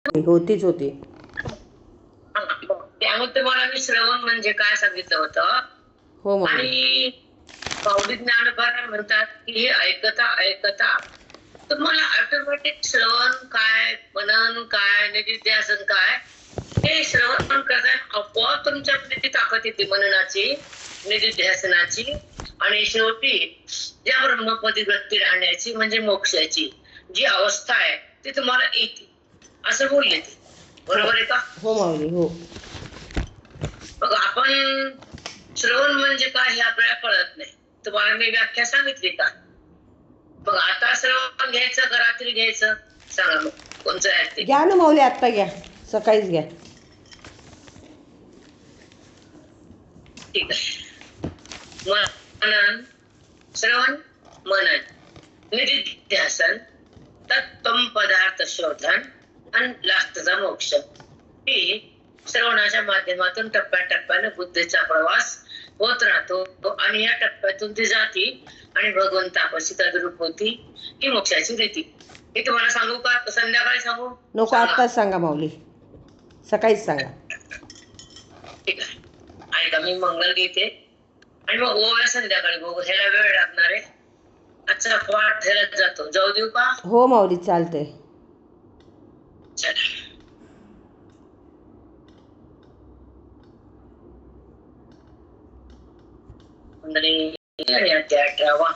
होतीच होती. त्यामुळे तुम्हाला मी श्रवण म्हणजे काय सांगितलं होतं. हो माऊली. आणि पावली ज्ञानभार म्हणतात की हे ऐकता ऐकता तुम्हाला ऑटोमॅटिक श्रवण काय, मनन काय, निधिध्यासन काय, हे श्रवण करताना आपोआप तुमच्याकडे ती ताकद येते मननाची, निधिध्यासनाची. आणि शेवटी ज्या ब्रह्मपदी वृत्ती राहण्याची म्हणजे मोक्षाची जी अवस्था आहे ती तुम्हाला येते असं बोलले ते. बरोबर आहे का? हो माऊली. हो. मग आपण श्रवण म्हणजे काय हे आपल्याला कळत नाही. तुम्हाला मी व्याख्या सांगितली का? मग आता श्रवण घ्यायचं का रात्री घ्यायचं सांगा मग कोणचं आहे ते. घ्या ना माऊली, आत्ता घ्या, सकाळीच घ्या. ठीक आहे. मनन, श्रवण, मनन, निधिध्यासन, तत्त्वम पदार्थ शोधन आणि लास्टचा मोक्ष. ही श्रवणाच्या माध्यमातून टप्प्याटप्प्याने बुद्धीचा प्रवास होत राहतो आणि या टप्प्यातून ती जाती आणि भगवंतापाशी तद्रूप होती ही मोक्षाची रीती. हे तुम्हाला सांगू का संध्याकाळी सांगू? नको, आत्ताच सांगा माऊली, सकाळीच सांगा. ठीक आहे. ऐका मी मंगल घेते आणि मग ओव्या संध्याकाळी बघू. ह्याला वेळ लागणार आहे. आजचा पाठ ह्याला जातो. जाऊ देऊ का? हो माऊली, चालतंय. चला. आणि अध्याय 18.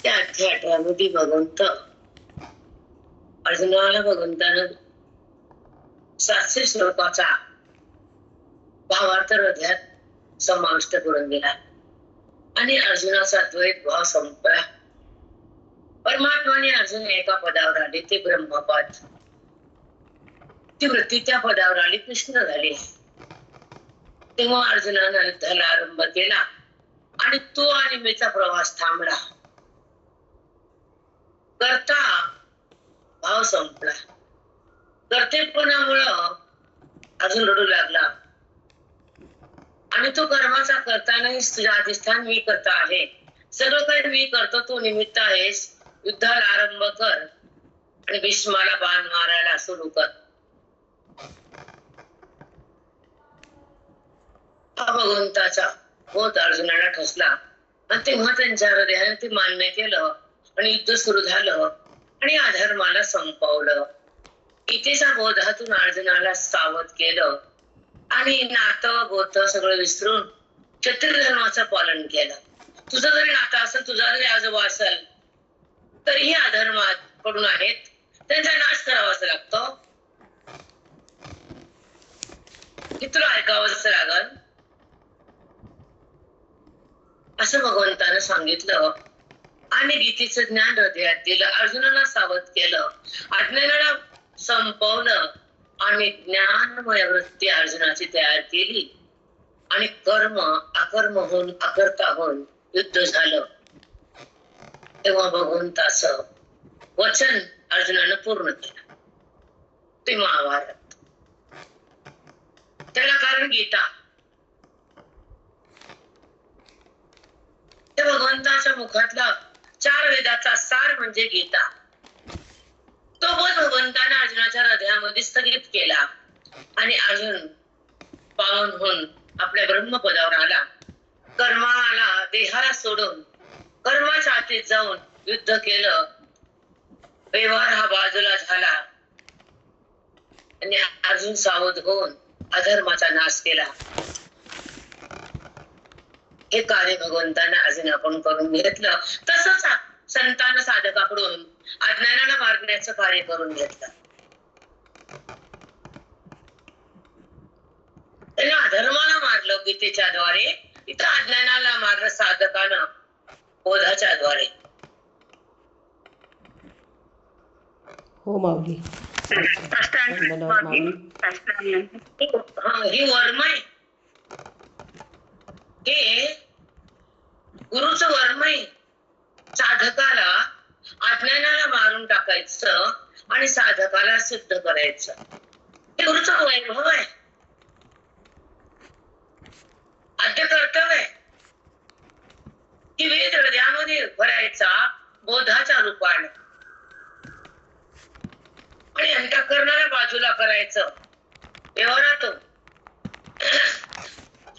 त्या अध्याय 18 मध्ये भगवंत अर्जुनाला भगवंतानं 700 श्लोकाचा भावार्थ हृदयात समाविष्ट करून दिला आणि अर्जुनाचा द्वैत भाव संपला. परमात्माने अर्जुन एका पदावर आले ते ब्रह्मपद. ती वृत्ती त्या पदावर आली, कृष्ण झाले. तेव्हा अर्जुनानं युद्धाला आरंभ केला आणि तो आणि मीचा प्रवास थांबला. करता भाव संपला. कर्तेपणामुळं अर्जुन रडू लागला आणि तो कर्माचा करता नाही, तुझ्या अधिष्ठान मी करता आहे, सगळं काही मी करतो, तू निमित्त आहेस. युद्धाला आरंभ कर आणि भीष्माला बाण मारायला सुरू कर. हा भगवंताचा बोध अर्जुनाला ठसला आणि तेव्हा त्यांच्या हृदयाने ते मान्य केलं आणि युद्ध सुरू झालं आणि अधर्माला संपवलं. इथेच्या बोधातून अर्जुनाला सावध केलं आणि नातं गोत सगळं विसरून क्षत्रिय धर्माचं पालन केलं. तुझं जरी नातं असेल, तुझा जरी आजोबा असेल, तरीही अधर्मात पडून आहेत, त्यांचा नाश करावाच लागतो. की तुला ऐकावंच लागल असं भगवंतानं सांगितलं आणि गीतेचं ज्ञान हृदयात दिलं. अर्जुनाला सावध केलं, अज्ञानाला संपवलं आणि ज्ञानमय वृत्ती अर्जुनाची तयार केली आणि कर्म अकर्म होऊन अकर्ता होऊन युद्ध झालं. तेव्हा भगवंताचं वचन अर्जुनानं पूर्ण केलं. ते महाभारत. त्याला कारण गीता. त्या भगवंताच्या मुखातला 4 वेदाचा सार म्हणजे गीता. तो बोध भगवंताने अर्जुनाच्या हृदयामध्ये स्थगित केला आणि अर्जुन पावन होऊन आपल्या ब्रह्मपदावर आला. कर्माला, देहाला सोडून कर्माच्या आतीत जाऊन युद्ध केलं. व्यवहार हा बाजूला झाला आणि अर्जुन सावध होऊन अधर्माचा नाश केला. हे कार्य भगवंताने अर्जुन आपण करून घेतलं. तसंच संतान साधकाकडून अज्ञानाला मारण्याचं कार्य करून घेतलं. त्यांना अधर्माला मारलं गीतेच्या द्वारे, इथं अज्ञानाला मारलं साधकानं बोधाच्या द्वारे. हो माऊली. ही वर्मय, हे गुरुचं वर्मय. साधकाला अज्ञानाला मारून टाकायचं आणि साधकाला सिद्ध करायचं, हे गुरुचं वैभव आहे. आद्य कर्तव्य आहे की वेद हृदयामध्ये भरायचा बोधाच्या रूपाने आणि अंतःकरणाला बाजूला करायचं व्यवहारातून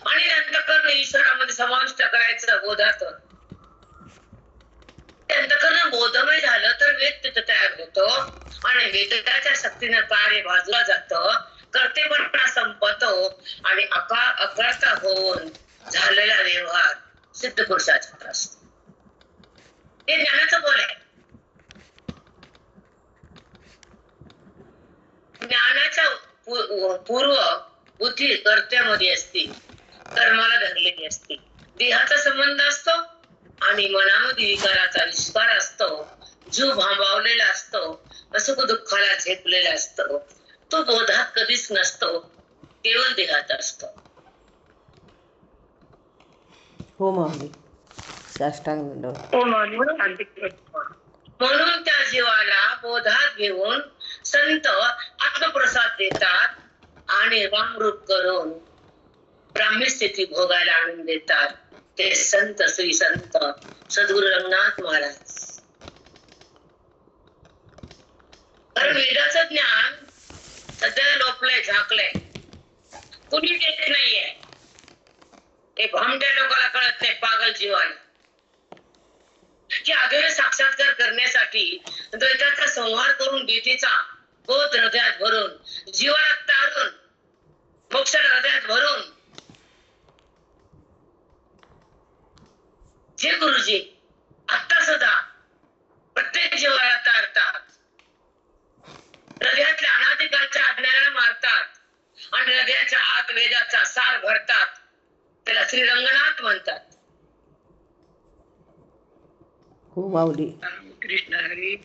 आणि अंतःकरण ईश्वरामध्ये समाविष्ट करायचं बोधातून. अंतःकरण बोधमय झालं तर वेद तिथं तयार होतो आणि वेदाच्या शक्तीनं कार्य बाजूला जातं, कर्तेपणा संपतो आणि अकर्ता होऊन झालेला व्यवहार सिद्ध पुरुषाचा असतो. हे ज्ञानाचं बोल आहे. ज्ञानाच्या पूर्व बुद्धी कर्त्यामध्ये असते, कर्माला धरलेली असते, देहाचा संबंध असतो आणि मनामध्ये विकाराचा विस्तार असतो, जीव भांबावलेला असतो, सुख दुःखाला झेपलेला असतो. तो बोधात कधीच नसतो, केवळ देहात असतो. हो माऊली. साष्टांग दंडवत. म्हणून त्या जीवाला बोधात घेऊन संत आत्मप्रसाद देतात आणि रामरूप करून ब्राह्मी स्थिती भोगायला आणून देतात. ते संत श्री संत सद्गुरु रंगनाथ महाराज. कारण वेदाचं ज्ञान सध्या लोपलंय, झाकलंय, कुणी देत नाहीये. हे भामट्या लोकांना कळत नाही, पागल जीवाला, की अधोरे साक्षात्कार करण्यासाठी द्वैताचा संहार करून गीतेचा बोध हृदयात भरून जीवाला तारून मोक्ष हृदयात भरून जे गुरुजी आता सुद्धा प्रत्येक जीवाला तारतात, हृदयातल्या अनादिकालच्या अज्ञानाला मारतात आणि हृदयाच्या आत वेदाचा सार भरतात, त्याला श्री रंगनाथ म्हणतात. हो माऊली. कृष्ण हरी.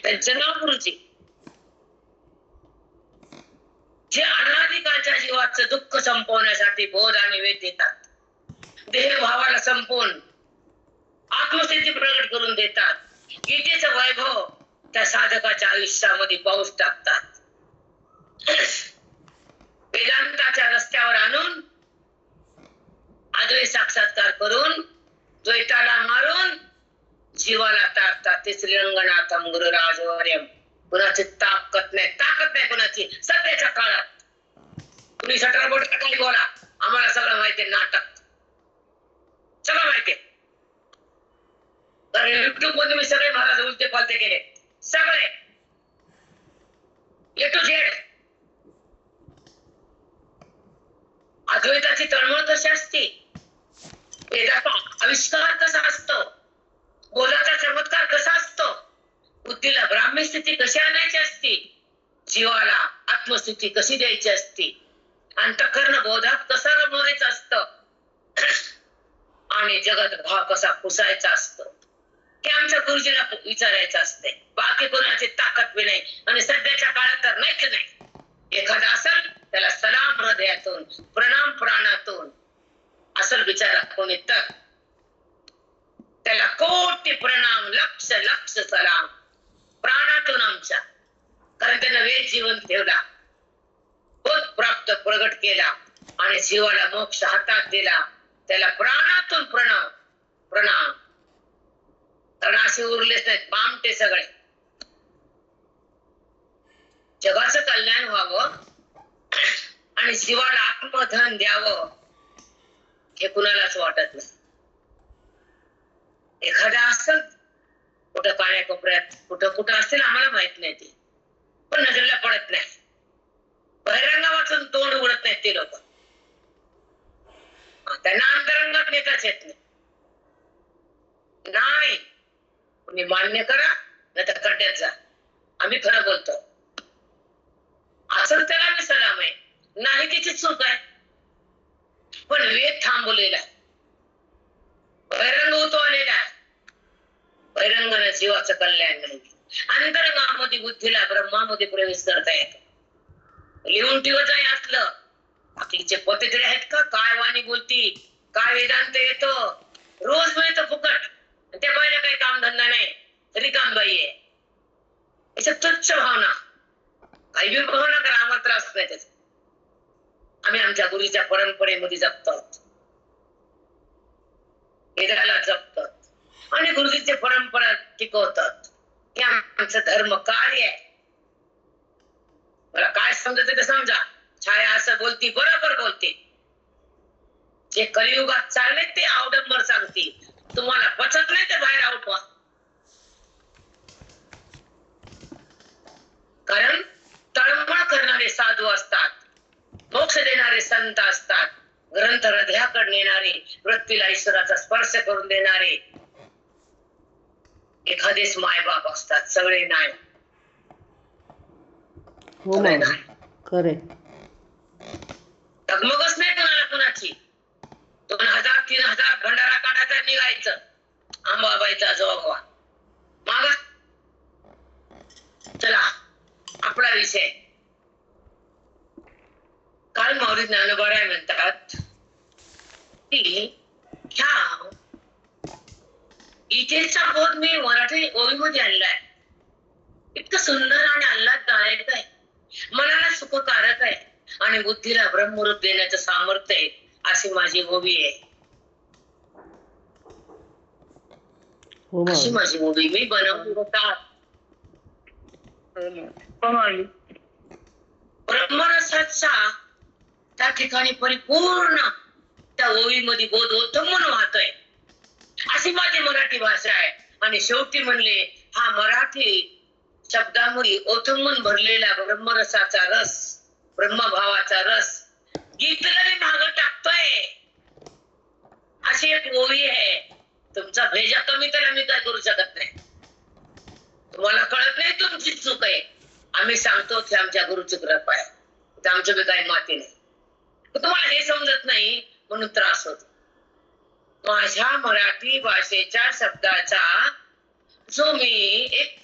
त्यांचं नाव गुरुजी. जे अनादिकालच्या जीवाचं दुःख संपवण्यासाठी बोध आणि वेद देतात, देह भावाला संपवून आत्मस्थिती प्रगट करून देतात, गीतेचं वैभव त्या साधकाच्या आयुष्यामध्ये पाऊस टाकतात, वेदांताच्या रस्त्यावर आणून अद्वैत साक्षात्कार करून द्वैताला मारून जीवाला तारतात. ते श्रीरंगनाथम गुरुराजवर्यम. कुणाची ताकद नाही कुणाची सध्याच्या काळात. कुणी सटरबोट काही बोला, आम्हाला सगळं माहितीये, नाटक सगळं माहितीये. तर युट्यूब मध्ये मी सगळे महाराज उलटे पालते केले, सगळे ए टू झेड. अद्वैताची तळमळ कशी असते, वेदाचा आविष्कार कसा असतो, बोलाचा चमत्कार कसा असतो, बुद्धीला ब्राह्मी स्थिती कशी आणायची असते, जीवाला आत्मस्थिती कशी द्यायची असते, अंतःकरण बोधात कसं रमवायचं असतं आणि जगत भाव कसा पुसायचा असतो, हे आमच्या गुरुजीला विचारायचं असते. बाकी कोणाची ताकद बी नाही आणि सध्याच्या काळात तर नाहीच नाही. एखादा असेल त्याला सलाम हृदयातून, प्रणाम प्राणातून, असल बिचारा कोणी तर त्याला कोटी प्रणाम, लक्ष लक्ष सलाम प्राणातून आमच्या. कारण त्यानं वेद जीवन ठेवला, बोध प्राप्त प्रगट केला आणि जीवाला मोक्ष हातात दिला. त्याला प्राणातून प्रणाम प्रणाम. कारण असे उरलेच नाहीत बामटे सगळे. जगाचं कल्याण व्हावं आणि जीवाला आत्मधन द्यावं हे कुणालाच वाटत नाही. एखादा असेल कुठं कान्याकोपऱ्यात, कुठं असेल आम्हाला माहित नाही, ते पण नजरेला पडत नाही. बहिरंगा वाचून तोंड उघडत नाहीत ते लोक. त्यांना अंतरंगात नेताच येत नाही. तुम्ही मान्य करा नाही तर खड्ड्यात जा, आम्ही खरं बोलतो. असं त्याला मी सलाम आहे, नाही त्याची चूक आहे. पण वेद थांबवलेला आहे, बहिरंग होतो आलेला आहे. बहिरंगाने जीवाचं कल्याण नाही. अंतरंगामध्ये बुद्धीला ब्रह्मामध्ये प्रवेश करता येतो. लिहून ठेवत आहे असलं. बाकीचे पोते तरी आहेत का, काय वाणी बोलती, काय वेदांत येतो, रोज मिळतं फुकट. त्या बाईला काही कामधंदा नाही, रिकामबाई आहे. याच्यात तुच्छ भावना, काही बी भावना करा, आम्हाला त्रास नाही त्याचा. आम्ही आमच्या गुरुच्या परंपरेमध्ये जगतो, वेदाला जपतो आणि गुरुजीची परंपरा टिकवतात. हे आमचं धर्म कार्य आहे. मला काय समजत ते समजा. छाया असं बोलती, बरोबर बोलते. जे कलियुगात चालले ते अवडंबर सांगते. तुम्हाला पचत नाही ते बाहेर आवडवा. कारण तळमळ करणारे साधू असतात, मोक्ष देणारे संत असतात, ग्रंथ हृदयाकडे नेणारे, वृत्तीला ईश्वराचा स्पर्श करून देणारे एखादेच मायबाप असतात, सगळे नाही. हो माऊली, खरे. डगमगच नाही कोणाला कोणाची. 2000-3000 भंडारा काढायचा, निघायचं अंबाबाईचा जोगवा मागा. चला आपला विषय. काल माऊली ज्ञानोबा म्हणतात की ह्या गीतेचा बोध मी मराठी ओवीमध्ये आणलाय. इतकं सुंदर आणि आल्हाददायक आहे, मनाला सुखकारक आहे आणि बुद्धीला ब्रह्मरूप देण्याचं सामर्थ्य आहे, अशी माझी ओवी आहे. अशी माझी ओवी मी बनवली होता. ब्रह्मरसाचा त्या ठिकाणी परिपूर्ण त्या ओवीमध्ये बोध ओथंबून वाहतोय, अशी माझी मराठी भाषा आहे. आणि शेवटी म्हणले, हा मराठी शब्दामुळे ओथंबून भरलेला ब्रह्मरसाचा रस, ब्रह्मभावाचा रस गीतेला मी मागं टाकतोय, अशी एक ओवी आहे. तुमचा भेजा कमी तर आम्ही काय करू शकत नाही. तुम्हाला कळत नाही, तुमची चूक आहे. आम्ही सांगतो की आमच्या गुरुची कृपा आहे, आमच्या बी काही माती नाही. तुम्हाला हे समजत नाही म्हणून त्रास होतो. माझ्या मराठी भाषेच्या शब्दाचा जो मी एक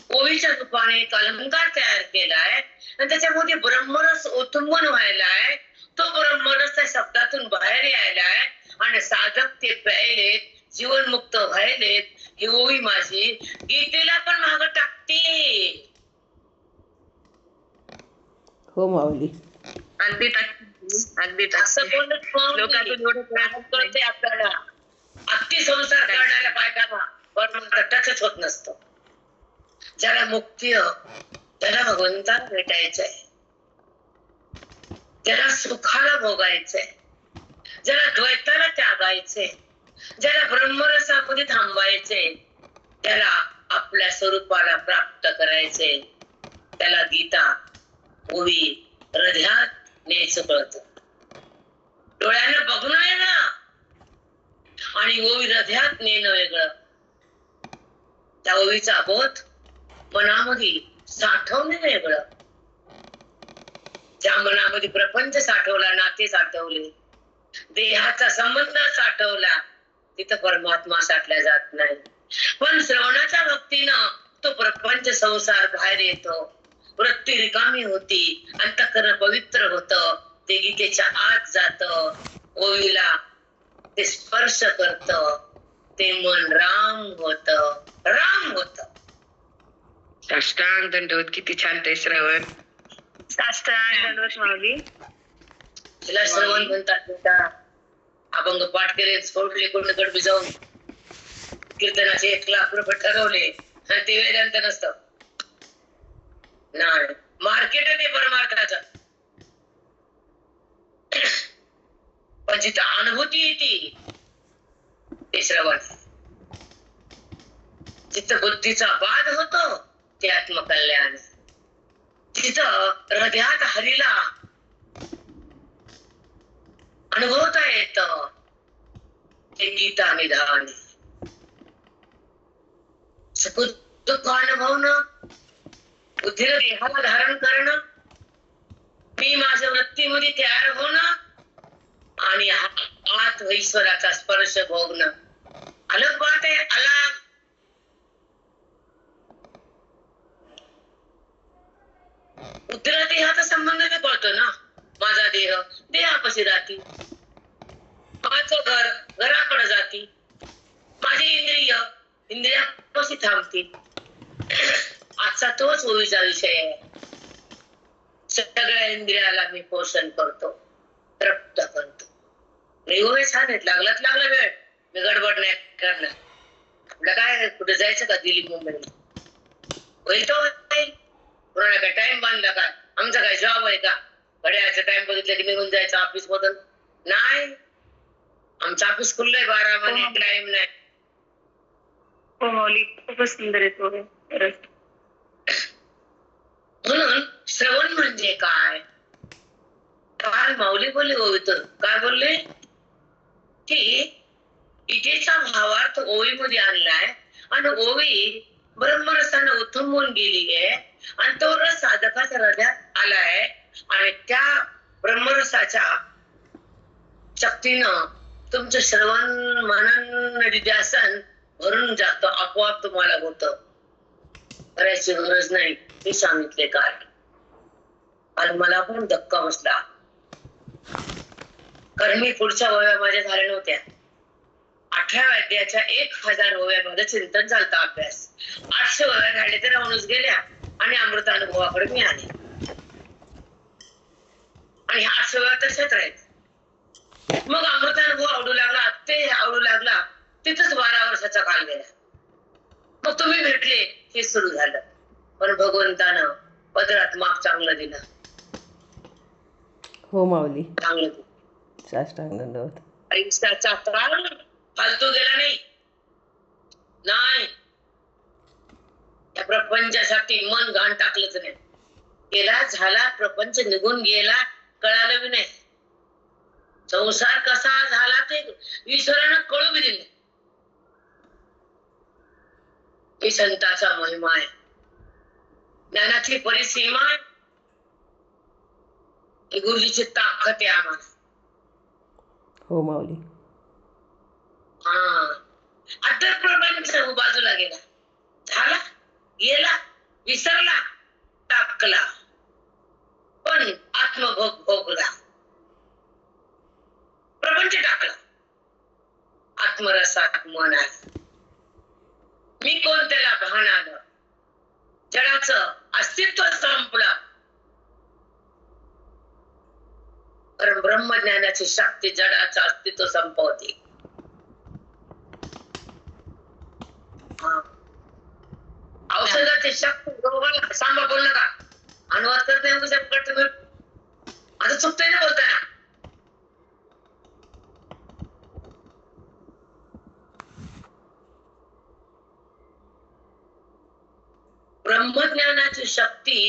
ओवीच्या रूपाने एक अलंकार तयार केलाय आणि त्याच्यामध्ये ब्रह्मरस ओथंबून व्हायलाय, तो ब्रह्मरस त्या शब्दातून बाहेर यायलाय आणि साधक ते प्यायलेत, जीवनमुक्त व्हायलेत. ही ओवी माझी गीतेला पण मागं टाकते. हो माऊली, अगदी अगदी असं बोलत आपल्याला अगदी संसार करणाऱ्या बायकांना बरोबर टचच होत नसतं. ज्याला मुक्ती, त्याला भगवंताला भेटायचंय, ज्याला सुखाला भोगायचंय, ज्याला द्वैताला त्यागायचंय, ज्याला ब्रह्मरसामध्ये थांबायचंय, त्याला आपल्या स्वरूपाला प्राप्त करायचंय, त्याला गीता ओवी हृदयात न्यायचं कळतं. डोळ्यानं बघणं वेगळं आणि ओवी हृदयात नेणं वेगळं. त्या ओवीचा बोध मनामध्ये साठवणे वेगळं. ज्या मनामध्ये प्रपंच साठवला, नाते साठवले, देहाचा संबंध साठवला, तिथं परमात्मा साठला जात नाही. पण श्रवणाच्या भक्तीनं तो प्रपंच संसार बाहेर येतो, वृत्ती रिकामी होती, अंतःकरण पवित्र होत, ते गीतेच्या आत जात, ओवीला ते स्पर्श करत, ते मन राम होत, राम होत. साष्टांग दंडवत. किती छान ते श्रवण. साष्टांग दंडवत माऊली. तिला श्रवण म्हणतात. अभंग पाठ केले, सोडले कोणीकडे जाऊन कीर्तनाचे 1,00,000 रुपये ठरवले आणि ते वेदांत नसतं. नाही, मार्केट आहे ते परमार्थाचं. पण जिथं अनुभूती येते ते श्रवण. जिथं बुद्धीचा बाध होतो ते आत्मकल्याण. तिथं हृदयात हरीला अनुभवता येत ते गीता निधान. सुख दुःख अनुभवणं, बुद्धीला देहाला धारण करणं, मी माझ्या वृत्तीमध्ये तयार होणं आणि आत ईश्वराचा स्पर्श भोगणं. अलग बात आहे, अलग. बुद्धीला देहाचा संबंध नाही कळतो ना. माझा देह देहापाशी राहती, माझं घर घराकडे जाती, माझी इंद्रिय इंद्रियापाशी थांबती. आजचा तोच ओवीचा विषय आहे. सगळ्या इंद्रियाला मी पोषण करतो, तृप्त करतो. ओवी छान आहेत, लागला वेळ, मी गडबड नाही करणार. आपलं काय कुठे जायचं का दिल्ली मुंबईला, होईल तो होईल. कोणाला काय टाइम बांधला काय? आमचा काय जॉब आहे का? घड्याळाचा टाइम बघितलं की निघून जायचं ऑफिस मधून? नाही, आमचं ऑफिस खुललंय 12 महिने, टाइम नाही. हो माऊली, खूपच सुंदर आहे तो खरंच. म्हणून श्रवण म्हणजे काय? काय माऊली बोलले ओवीत, काय बोलले की इथेचा भावार्थ ओवीमध्ये आणलाय आणि ओवी ब्रह्मरसाने उथंबून गेली आहे आणि तो रस साधकाच्या हृदयात आलाय आणि त्या ब्रह्मरसाच्या शक्तीनं तुमचं श्रवण मनन निध्यासन भरून जातं, आपोआप तुम्हाला होतं, करायची गरज नाही. हे सांगितले काय? आणि मला पण धक्का बसला, कारण मी पुढच्या ओव्या माझ्या झाल्या नव्हत्या. 18 अध्यायाच्या 1000 ओव्यामध्ये चिंतन चालतं, अभ्यास. 800 ओव्या झाले तर राहूनच गेल्या आणि अमृतानुभवाकडे मी आले आणि 800 ओव्या तशाच राहील. मग अमृतानुभव आवडू लागला, ते आवडू लागला, तिथंच 12 वर्षाचा काल गेला. मग तुम्ही भेटले, हे सुरू झालं. पण भगवंतानं पदरात माप चांगलं दिलं. हो माऊली. चांगलं दिलं. साष्टांग दंडवत. आयुष्याचा काळ फालतू गेला नाही. नाही, या प्रपंचासाठी मन घाण टाकलंच नाही. गेला झाला, प्रपंच निघून गेला, कळालं बी नाही. संसार कसा झाला ते ईश्वरानं कळू बी दिले. ही संताचा महिमा आहे, ज्ञानाची परिसीमा आहे, ही गुरुजीची ताकद आहे आम्हाला. हो माऊली. हा, आता प्रपंच बाजूला गेला, झाला, गेला, विसरला, टाकला, पण आत्मभोग भोगला. प्रपंच टाकला, आत्मरसात मन आलं. मी कोण त्याला भान आलं, जडाचं अस्तित्व संपलं. कारण ब्रह्मज्ञानाची शक्ती जडाचं अस्तित्व संपवते. औषधाची शक्ती रोगाला, सांबा बोल नका, अनुवाद करते आता चुकतंय ना बोलताना. ब्रह्मज्ञानाची शक्ती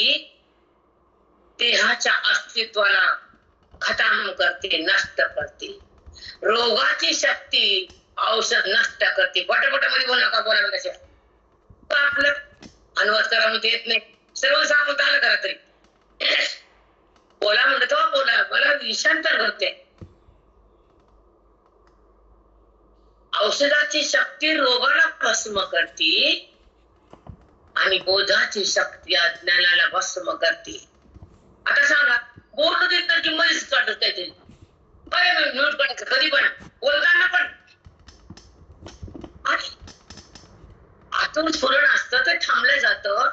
देहाच्या अस्तित्वाला खतम करते, नष्ट करते. रोगाची शक्ती औषध नष्ट करते. पटापट मध्ये बोल नका, बोला कशा आपलं अनुवाद करा म्हणते येत नाही, सर्व सांगत आलं करा तरी बोला म्हणतो, बोला, मला विषांतर करते. औषधाची शक्ती रोगाला भस्म करते आणि बोधाची शक्ती अज्ञानाला भस्म करते. आता सांगा, बोध देत तर की मध्येच काढत काहीतरी काय म्यूट काढायचं कधी पण बोलताना पण. आतून स्फुरण असतं ते थांबलं जातं.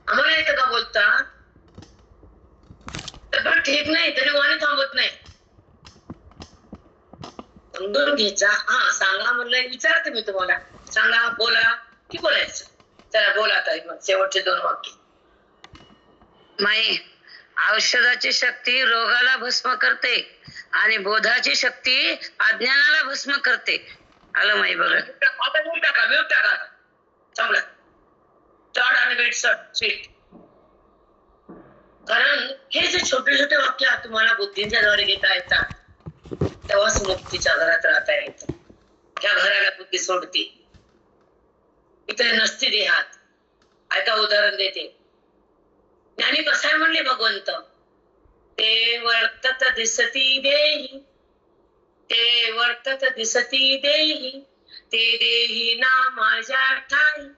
आम्हाला येतं का बोलता? तर ठीक नाही तरी वाणी थांबत नाही. समजून घ्यायचा. हा सांगा म्हणलं, विचारते मी तुम्हाला, सांगा, बोला की बोलायचं. चला बोला ताई, मग शेवटचे 2 वाक्य. माई, औषधाची शक्ती रोगाला भस्म करते आणि बोधाची शक्ती अज्ञानाला भस्म करते. आलं माई बघा. आता म्यूट टाका संपलं. चढ आणि वेट स्वीट. कारण हे जे छोटे छोटे वाक्य तुम्हाला बुद्धीच्या द्वारे घेता येतात, तेव्हाच मुक्तीच्या घरात राहता येतं. त्या घराला बुद्धी सोडते, इथे नसते देहात. आता उदाहरण देते. ज्ञानी कसाय म्हणले भगवंत, ते वर्तत दिसती देही, ते वर्तत दिसती देही, ते देही ना माझ्या ठाई.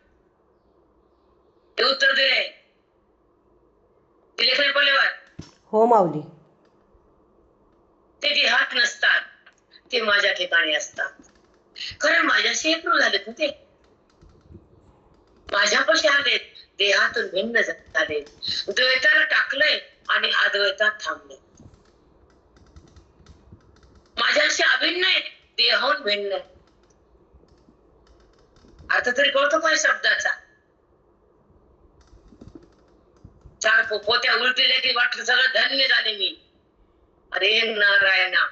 हे उत्तर दिले नाही पलेवर. हो माऊली. ते देहात नसतात, ते माझ्या ठिकाणी असतात. कारण माझ्याशी एकरूप झालेत ना, ते माझ्यापाशी आलेत, देहातून भिन्न झाले, द्वैताला टाकलंय आणि अद्वैतात थांबले. माझ्याशी अभिन्न आहेत, देहाहून भिन्न आहेत. आता तरी कळतो काय शब्दाचा? पोत्या उलटल्या की वाटलं सगळं धन्य झाले मी. अरे नारायणा,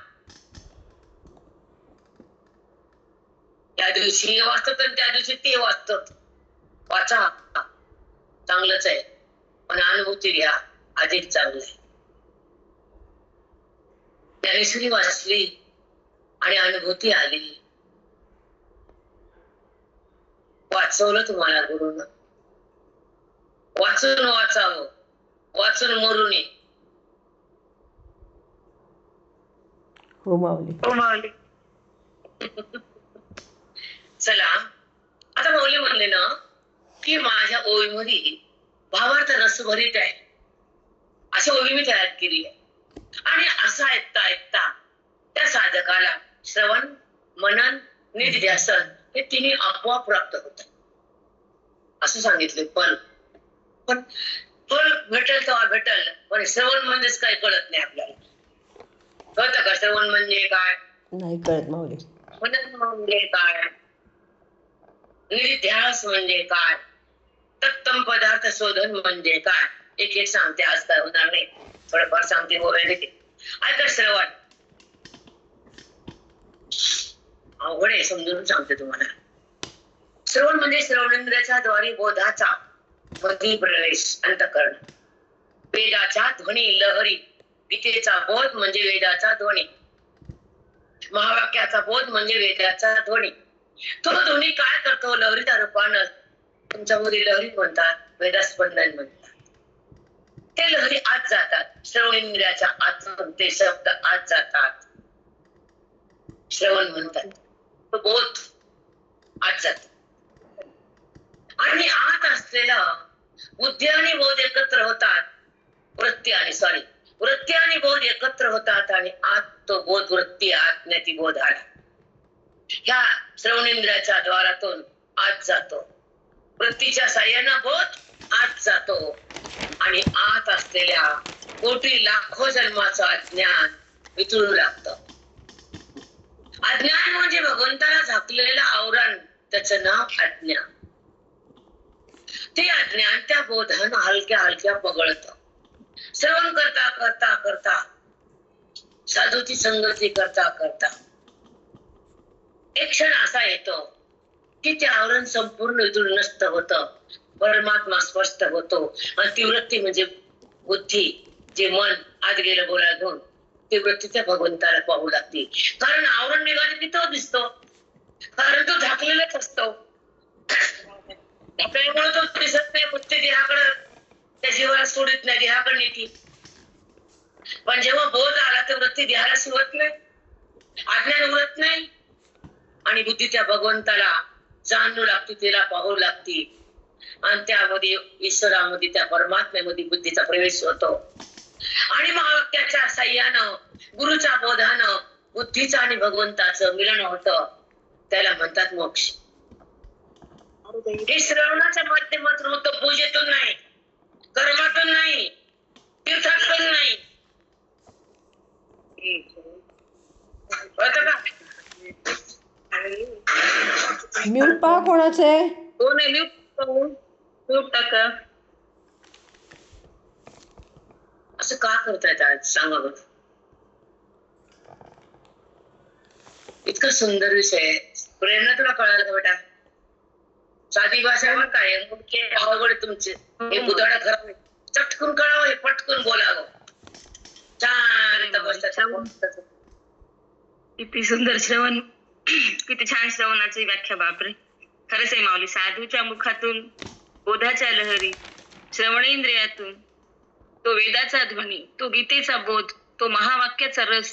त्या दिवशी हे वाचत आणि त्या दिवशी ते वाचत. वाचा, चांगलंच आहे, पण अनुभूती घ्या, अधिक चांगलं आहे. ज्ञानेश्वरी वाचली आणि अनुभूती आली. वाचवलं तुम्हाला गुरुनं. वाचून वाचावं, वाचून मरू नये. हो माऊली. चला, आता माऊली म्हणले ना की माझ्या ओळीमध्ये भावार्थ रस भरीत आहे, अशी ओळी मी तयार केली आहे. आणि असं ऐकता ऐकता त्या साधकाला श्रवण, मनन, निधिध्यासन हे तिन्ही आपोआप प्राप्त होत असं सांगितले. पण फळ भेटेल तेव्हा भेटेल, पण श्रवण म्हणजेच काय कळत नाही आपल्याला. कळतं का श्रवण म्हणजे काय? नाही कळत माऊली. मनन म्हणजे काय? निधिध्यास म्हणजे काय? तत्तम पदार्थ शोधन म्हणजे काय? एक एक सांगते, आज काय होणार नाही, थोडंफार सांगते, बोलायला देते. ऐका, श्रवण अवघड आहे, समजून सांगते तुम्हाला. श्रवण म्हणजे श्रवणेंद्रियाच्या द्वारे बोधाचा मधी प्रवेश, अंतःकरण. वेदाच्या ध्वनी लहरी, गीतेचा बोध म्हणजे वेदाचा ध्वनी, महावाक्याचा बोध म्हणजे वेदाचा ध्वनी. तो ध्वनी काय करतो? लहरीच्या रूपानं तुमच्यामध्ये लहरी म्हणतात, वेदास्पंदन म्हणतात. ते लहरी आत जातात, श्रवणेंद्रियाच्या आतून ते शब्द आत जातात, श्रवण म्हणतात. तो बोध आत जातो. आणि आत असलेला बुद्धी आणि बोध एकत्र होतात, वृत्ती आणि बोध एकत्र होतात, आणि आत तो बोध वृत्ती, आज्ञाती बोध आला. ह्या श्रवणेंद्रियाच्या द्वारातून आत जातो, वृत्तीच्या साह्यानं बोध आत जातो, आणि आत असलेल्या कोटी लाखो जन्माचं अज्ञान वितळू लागतं. अज्ञान म्हणजे भगवंताला झाकलेलं आवरण, त्याचं नाव अज्ञान. ते अज्ञान त्या बोधानं हलक्या हलक्या पगळतं. श्रवण करता करता करता, साधूची संगती करता करता एक क्षण असा येतो की ते आवरण संपूर्ण वितळून नष्ट होतं, परमात्मा स्पष्ट होतो. आणि ती वृत्ती म्हणजे बुद्धी, जे मन आत गेलं बोलायला घेऊन, ती वृत्ती त्या भगवंताला पाहू लागते. कारण आवरण निघाले की तो दिसतो, कारण तो झाकलेलाच असतो. आपल्यामुळे तो दिसत नाही, बुद्धी देहाकडे, त्या जीवाला सोडित नाही, देहाकडे नेती. पण जेव्हा बोध आला तर वृत्ती देहाला सोडत नाही, अज्ञान उरत नाही, आणि बुद्धी त्या भगवंताला जाणू लागते, तिला पाहू लागते. आणि त्यामध्ये ईश्वरामध्ये, त्या परमात्म्यामध्ये बुद्धीचा प्रवेश होतो. आणि महावाक्याच्या साह्यानं, गुरुच्या बोधानं बुद्धीचं आणि भगवंताचं मिलन होतं. त्याला म्हणतात मोक्ष. हे श्रवणाच्या माध्यमातून होतं, पूजेतून नाही, कर्मातून नाही, तीर्थातून नाही. का म्यूट पहा कोणाचं आहे. हो नाही, म्यूट टाका. असं का करतायत आज, सांगा बरं. इतका सुंदर विषय आहे. प्रेरणा तुला कळायला का बेटा? साधी भाषा काय अवघड तुमचे हे बुदाडा खरं चटकून कळावं, हे पटकून बोलावं. किती सुंदर श्रवण, किती छान श्रवणाची व्याख्या. बापरे, खरंच आहे माऊली. साधूच्या मुखातून बोधाच्या लहरी, श्रवणेंद्रियातून तो वेदाचा ध्वनी, तो गीतेचा बोध, तो महावाक्याचा रस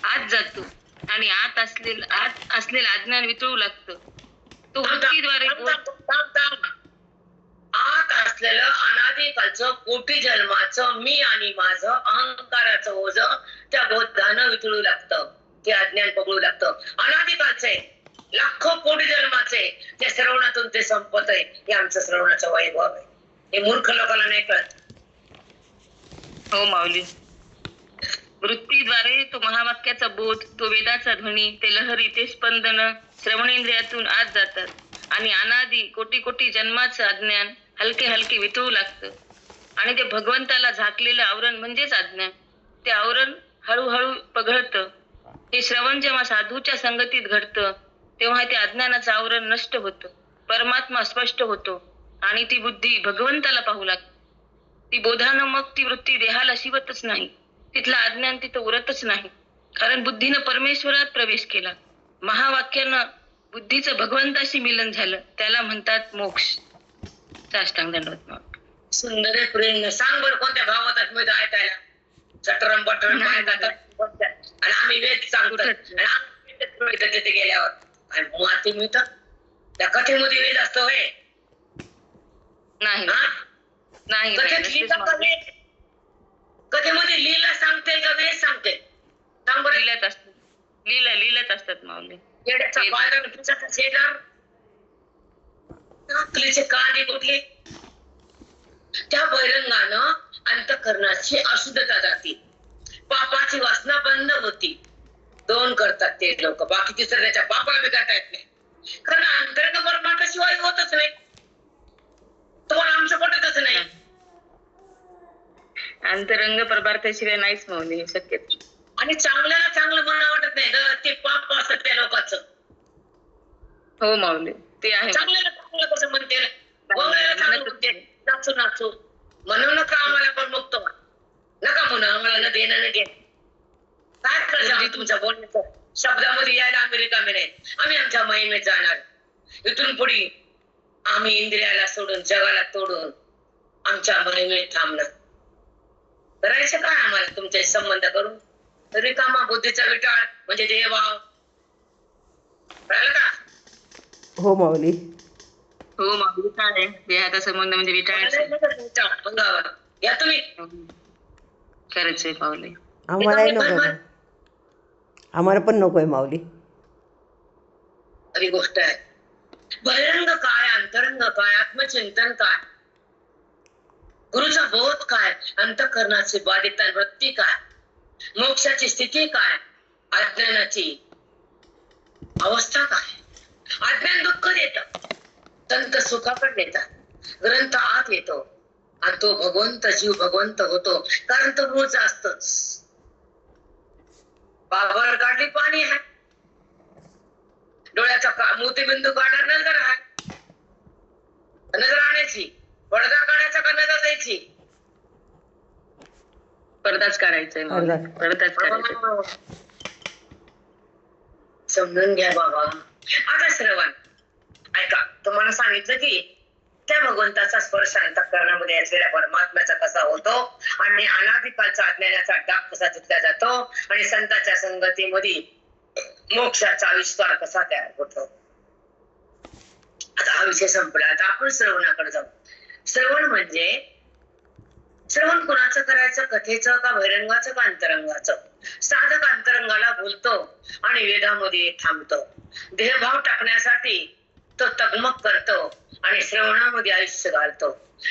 आत जातो, आणि आत असलेलं अज्ञान वितळू लागतं. तो वृत्तीद्वारे आत असलेलं अनादिकालचं कोटी जन्माचं मी आणि माझं अहंकाराचं ओझ त्या बोधानं वितळू लागतं, ते अज्ञान पगळू लागतं. अनादिकालचे लाखो कोटी जन्माचे त्या श्रवणातून ते संपत आहे. हे आमचं श्रवणाचं वैभव आहे. हे मूर्ख लोकांना नाही कळत. हो माऊली. वृत्तीद्वारे तो महावाक्याचा बोध, तो वेदाचा ध्वनी, ते लहरी, ते स्पंदन श्रवणेंद्रियातून आत जातात, आणि अनादी कोटी कोटी जन्माचं अज्ञान हलके हलके वितळू लागतं. आणि ते भगवंताला झाकलेलं आवरण म्हणजेच आज्ञा. ते आवरण हळूहळू पघळतं. हे श्रवण जेव्हा साधूच्या संगतीत घडतं तेव्हा ते अज्ञानाचं आवरण नष्ट होतं, परमात्मा स्पष्ट होतो आणि ती बुद्धी भगवंताला पाहू लागते. ती बोधानं मग ती वृत्ती देहाला शिवतच नाही, तिथलं अज्ञान तिथं उरतच नाही, कारण बुद्धीनं परमेश्वरात प्रवेश केला. महावाक्यानं बुद्धीचं भगवंताशी मिलन झालं, त्याला म्हणतात मोक्ष. साष्टांग दंडवत माऊली. सुंदर आहे प्रेम. सांग बरं कोणत्या भावात मिळतं ऐकायला? चटरम बटरम आणि आम्ही वेद सांगतो आणि आम्ही तिथे गेल्यावर आणि माती मिळतं. त्या कथेमध्ये वेद असतो हे नाही नाही. कथेमध्ये लीला सांगते का वेद सांगते? सांग बरं. लिहिल्यात असतात, लिहिल्यात असतात माऊली. येड्याचा पालन पिसाचा शेजार अकलीचे कांदे कुठले? त्या बहिरंगानं अंतःकरणाची अशुद्धता जाती, पापाची वासना बंद होती. दोन करतात ते लोक, बाकी तिसरं त्याच्या पापाला बिघडता येत नाही, कारण अंतरंग परमार्थाशिवाय होतच नाही. तुम्हाला आमचं पटतच नाही. अंतरंग परमार्थाशिवाय नाहीच माऊली शक्यच. आणि चांगल्याला चांगलं म्हणणं वाटत नाही ग, ते पाप असतं त्या लोकांचं. हो माऊली, ते आहे. चांगल्याला चांगलं कसं म्हणते, चांगलं म्हणते नाचू नाचू म्हणू नका आम्हाला, पण मुक्त नका म्हणू आम्हाला, न देणं न घेणं. काय करायचं तुमच्या बोलण्याचं? शब्दामध्ये यायला आम्ही रिकामे नाही. आम्ही आमच्या महिमेत जाणार. इथून पुढे आम्ही इंद्रियाला सोडून जगाला तोडून आमच्या महिमेत थांबणार. करायचं काय आम्हाला तुमचे संबंध करून? रिकामा बुद्धीचा विटाळ म्हणजे देवभाव. कळलं का? हो माऊली. हो माऊली, काय देहाचा संबंध म्हणजे विटाळ. या तुम्ही खरंच आहे माऊली. आम्हालाही नको, आम्हाला पण नकोय माऊली. खरी गोष्ट आहे. बहिरंग काय, अंतरंग काय, आत्मचिंतन काय, गुरुचा बोध काय, अंतःकरणाची बाधिता वृत्ती काय, मोक्षाची स्थिती काय, अज्ञानाची अवस्था काय. अज्ञान दुःख देतं, संत सुखाकडे देतात, ग्रंथ आत येतो आणि तो भगवंत जीव भगवंत होतो, कारण तो मूळचा असतोच. बाबावर काढली पाणी आहे, डोळ्याचा मोतीबिंदू काढणार नजर आहे, नजर आणायची. पडदा काढायचा का नजर द्यायची? पडदाच काढायचंय, पडदाच काढायचा. समजून घ्या बाबा. आता श्रवण ऐका, तुम्हाला सांगितलं की त्या भगवंताचा स्पर्श अंतःकरणामध्ये असलेल्या परमात्म्याचा कसा होतो आणि अनादिकालचा अज्ञानाचा डाग कसा धुतला जातो आणि संतांच्या संगतीमध्ये मोक्षाचा आविष्कार कसा तयार होतो. आता हा विषय संपला. आता आपण श्रवणाकडे जाऊ. श्रवण म्हणजे श्रवण कुणाचं करायचं? कथेचं का बहिरंगाचं का अंतरंगाचं? साधक अंतरंगाला बोलतो आणि वेदामध्ये थांबतो. देहभाव टाकण्यासाठी तो तगमग करतो आणि श्रवणामध्ये आयुष्य घालतो.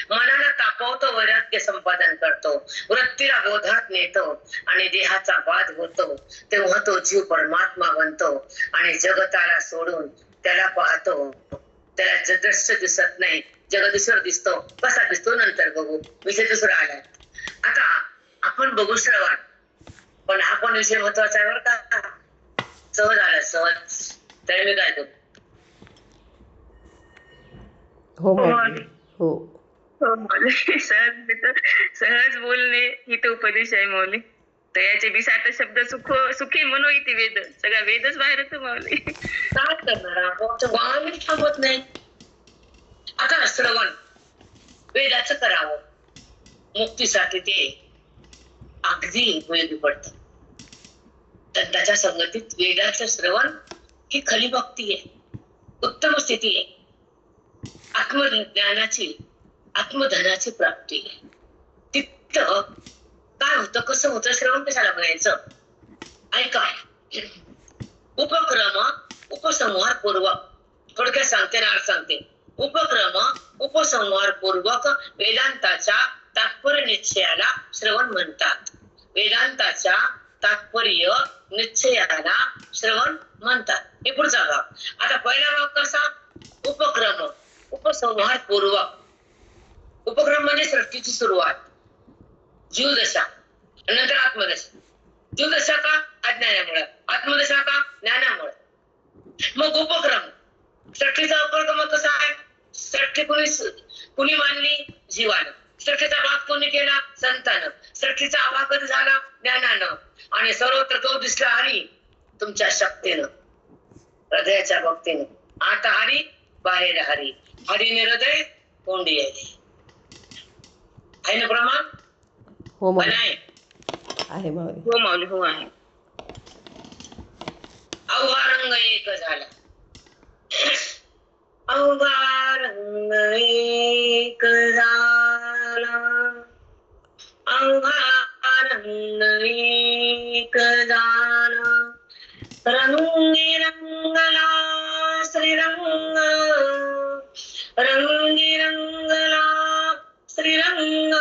मनाला तापवतो, वैराग्य संपादन करतो, वृत्तीला बोधात नेतो आणि देहाचा बाध होतो. तेव्हा तो जीव परमात्मा बनतो आणि जगताला सोडून त्याला पाहतो. त्याला दृश्य दिसत नाही, जगदीश्वर दिसतो. कसा दिसतो नंतर बघू, विषय दुसरा आलाय. आता आपण बघू श्रवण, पण हा पण विषय महत्वाचा आहे बरं का. सहज आला, सहज. तर मी काय करू? हो माऊली. हो सहज बोलणे ही तो उपदेश आहे माऊली. तयाचे बी 7 शब्द सुखी म्हणो इथे वेद, सगळा वेदच बाहेर येतो माऊली. काय करणार, थांबत नाही. आता श्रवण वेदाचं करावं, मुक्तीसाठी ते अगदी उपयोगी पडतं. तर त्याच्या संगतीत वेदाचं श्रवण ही खरी भक्ती आहे, उत्तम स्थिती आहे, आत्मज्ञानाची आत्मधनाची प्राप्ती आहे. तिथं काय होतं, कसं होतं, श्रवण कशाला म्हणायचं? ऐका. उपक्रम उपसंहार पूर्वक, थोडक्यात सांगते ना, सांगते. उपक्रम उपसंहार पूर्वक वेदांताच्या तात्पर्य निश्चयाला श्रवण म्हणतात. वेदांताच्या तात्पर्य निश्चयाला श्रवण म्हणतात. हे पुढचा भाग. आता पहिला भाग कसा? उपक्रम उपसंहार पूर्वक. उपक्रम म्हणजे सृष्टीची सुरुवात, जीवदशा, नंतर आत्मदशा. जीवदशा का? अज्ञानामुळे. आत्मदशा का? ज्ञानामुळे. मग उपक्रम, सृष्टीचा उपक्रम कसा आहे? सृष्टी कुणी मानली? जीवानं. सृष्टीचा भाग कोणी केला? संतानं. सृष्टीचा आभाग कधी झाला? ज्ञानानं. आणि सर्वत्र तो दिसला हरी तुमच्या शक्तीनं, हृदयाच्या भक्तीनं. आता हरी, बाहेर हरी. हरीने हृदय कोंडी आहे ना प्रमाण? हो माऊली. नाही आहे माऊली. हो माऊली, हो आहे. अवघा रंग एक झाला, अवघा रंग एक झाला, अवघा रंग एक झाला, रंगी रंगला श्रीरंग, रंगी रंगला श्रीरंग,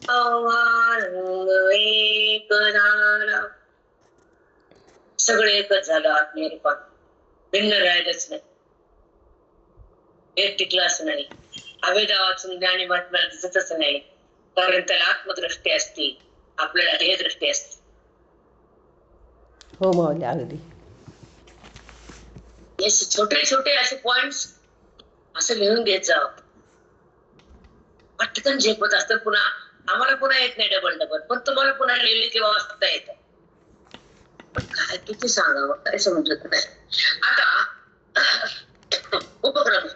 अवघा रंग एक झाला. सगळे एकच झालं आत्मनिर्वाण, भिन्न राहिलंच नाही, एक टिकलाच नाही. अवेदा वाचून ज्ञानी महात्म्याला दिसतच नाही, कारण त्याला आत्मदृष्टी असते, आपल्याला ध्येयदृष्टी असते. हो माऊली, अगदी. छोटे छोटे असे पॉइंट्स असं लिहून घेत जावं. पटकन झेपत असतं. पुन्हा आम्हाला पुन्हा येत नाही डबल डबल, पण तुम्हाला पुन्हा लिहिली किंवा वाचता येतं. पण काय किती सांगावं, काय समजत नाही. आता उपक्रम,